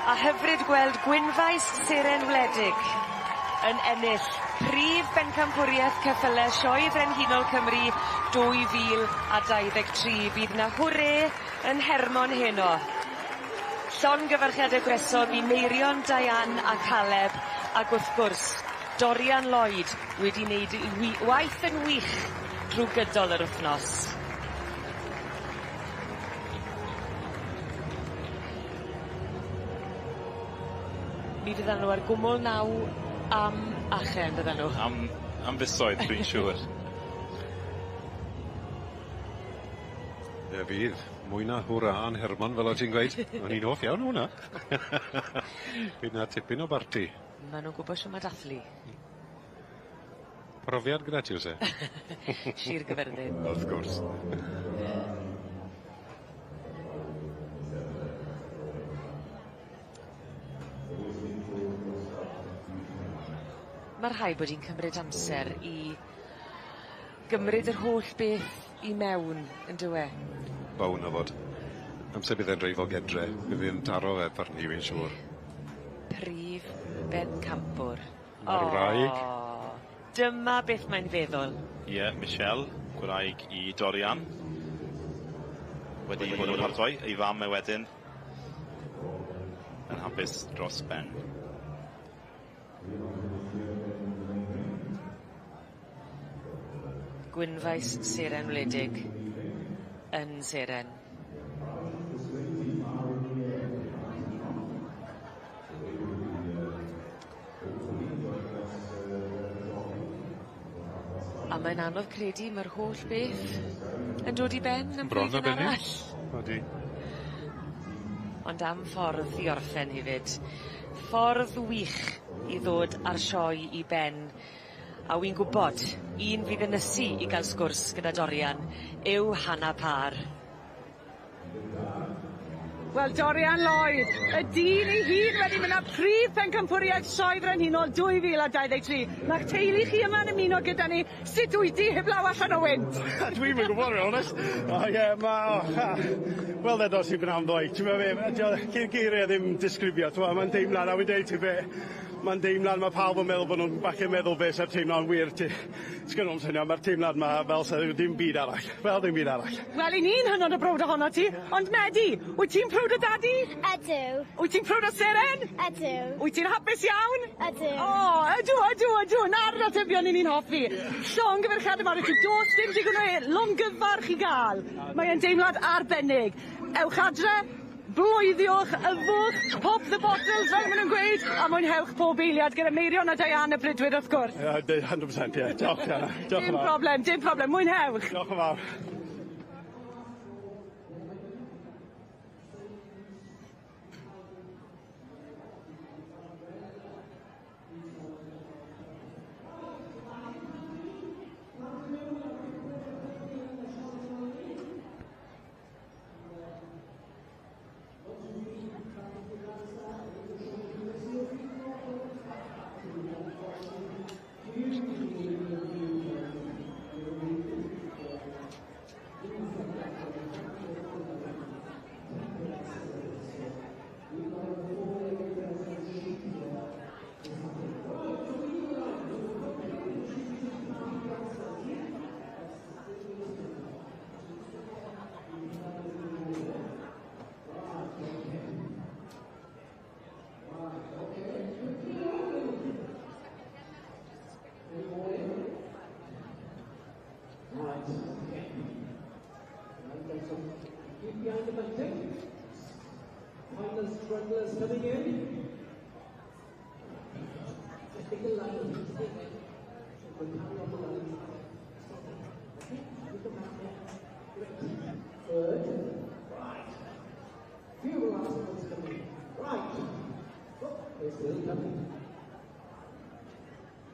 A hyfryd gweld Gwynfaes Seren Wledig yn ennill prif bencampwriaeth ceffyle Sioe Frenhinol Cymru 2023. Bydd na hwre yn Hermon heno. Llongyfarchiadau gwresol i Meirion, Diane a Caleb, ac wrth gwrs Dorian Lloyd wedi wneud waith yn wych drwy gydol yr wythnos. Mi fyddan nhw ar gwmwl naw am achen, fyddan nhw. Am fusoedd, dwi'n siŵr. Fydd, mwy na hwra yn Hermon, fel o ti'n gweud. O'n i'n hoff iawn hwnna. Bydd na tipyn o barti. Maen nhw'n gwybod sy'n mae dathlu. Profiad gyda ti, oes e? Sir Gyfyrddin. Of course. Mae rhaid bod hi'n cymryd amser i gymryd yr holl beth i mewn, yn dywe? Bawn o fod. Amser bydd e'n dreifo gedre. Bydd e'n taro fe par ni, fi'n siŵr. Prif bencampwr. Ar wraig. Dyma beth mae'n feddwl. Ie, Michelle, gwraig i Dorian. Wedi bod yn paratoi, ei fam e wedyn. Yn hapus dros ben. Gwynfaes Seren Wledig yn Seren. A mae'n anodd credu mae'r holl beth yn dod i ben yn blwyddyn arall. Odi. Ond am ffordd i orffen hefyd. Ffordd wych i ddod ar sioe i ben. A wy'n gwybod, un fydd yn ysu i gael sgwrs gyda Dorian yw Hannah Parr. Wel, Dorian Lloyd, y dyn ei hun wedi mynd â prif pencampwriaeth Sioe Frenhinol 2023. Mae'ch teulu chi yma'n ymuno gyda ni. Sut wyt ti heblaw allan o wynt? Dwi'n mynd gwybod, honest. Wel, edo sy'n bnawn ddoi. Ti'n meddwl, ceir geiriau ddim disgrifio. Mae'n deimlad, a wy'n deud ti fe. Mae'n deimlad, mae pawb yn meddwl bod nhw'n falle meddwl beth sy'r teimlad wir ti. Sgynno'n syniad, mae'r teimlad yma fel sy'n ddim byd arall. Fel ddim byd arall. Wel, i ni'n hynod o browd ohono ti. Ond Medi, wyt ti'n prowd o dadi? Ydw. Wyt ti'n prowd o Seren? Ydw. Wyt ti'n hapus iawn? Ydw. O, ydw. Na'r atebion i ni'n hoffi. Llong gyferchiad yma, rydw dos dim digon o longyfarch i gael. Mae'n deimlad arbennig. Ewch adre, blwyddiwch, yfwch, pop the bottles, fel maen nhw'n gweud, a mwynhewch pob eiliad gyda Meirion a Diane y Brydwyr wrth gwrs. 100%, ie. Diolch, Anna. Dim problem, mwynhewch. Diolch yn fawr.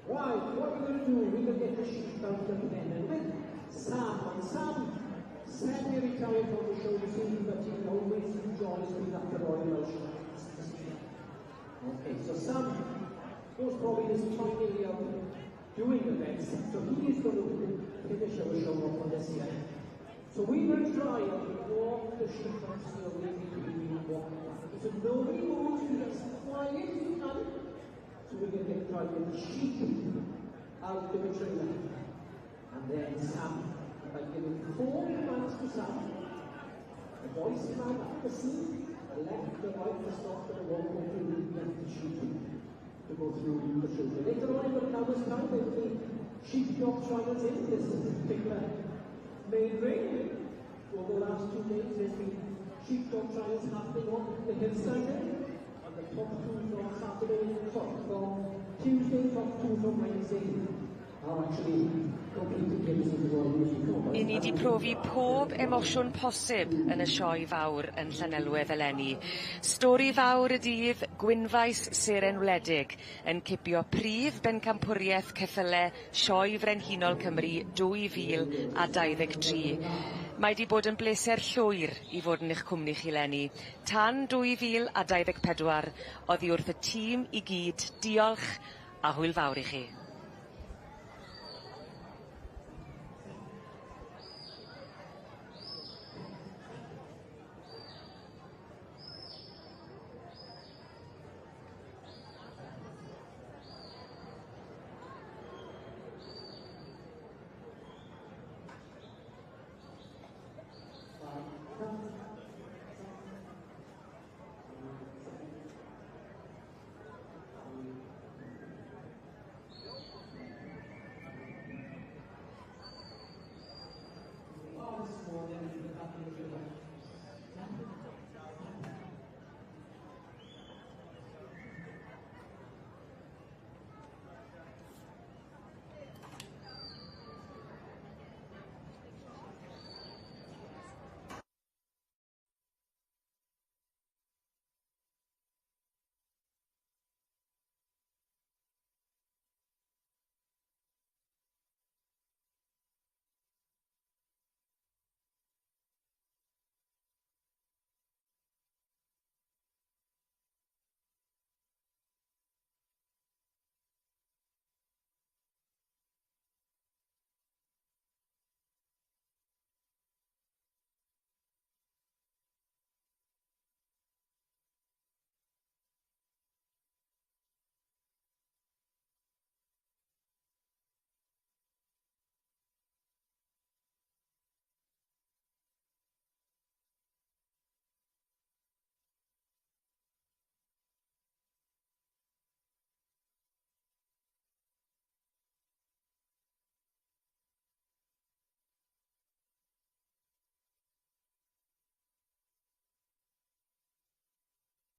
Right, what we're going to do, we're going to get the sheep out of the pen and with Sam, Sam may retire from the show this evening, but he can always enjoy being up the Royal Welsh. Okay, so Sam was probably his final year doing the best, so he is going to finish our show off on this year. So we're going to try and walk the sheep slowly between and walk back. So nobody moves, you just quiet as you can. So we're going to try to get the sheep out of the trailer. And then Sam, by giving 4 commands to Sam, the voice man up the scene, the left, the right, the stop, and the walk over to get the sheep to go through the shoulder. Later on in the hour's time, there will be sheepdog trials in this particular main ring. Over the last 2 days, there's been sheepdog trials happening on the hillside there. And the top 2 from Saturday, from Tuesday, top 2 from Wednesday are actually completed games in the Royal Music. I ni wedi profi pob emosiwn posib yn y sioe fawr yn Llanelwedd eleni. Stori fawr y dydd, Gwynfais Seren Wledig yn cipio prif bencampwriaeth ceffylau sioe Frenhinol Cymru 2023. Mae wedi bod yn bleser llwyr i fod yn eich cwmni chi leni. Tan 2024, oddi wrth y tîm i gyd, diolch a hwyl fawr i chi.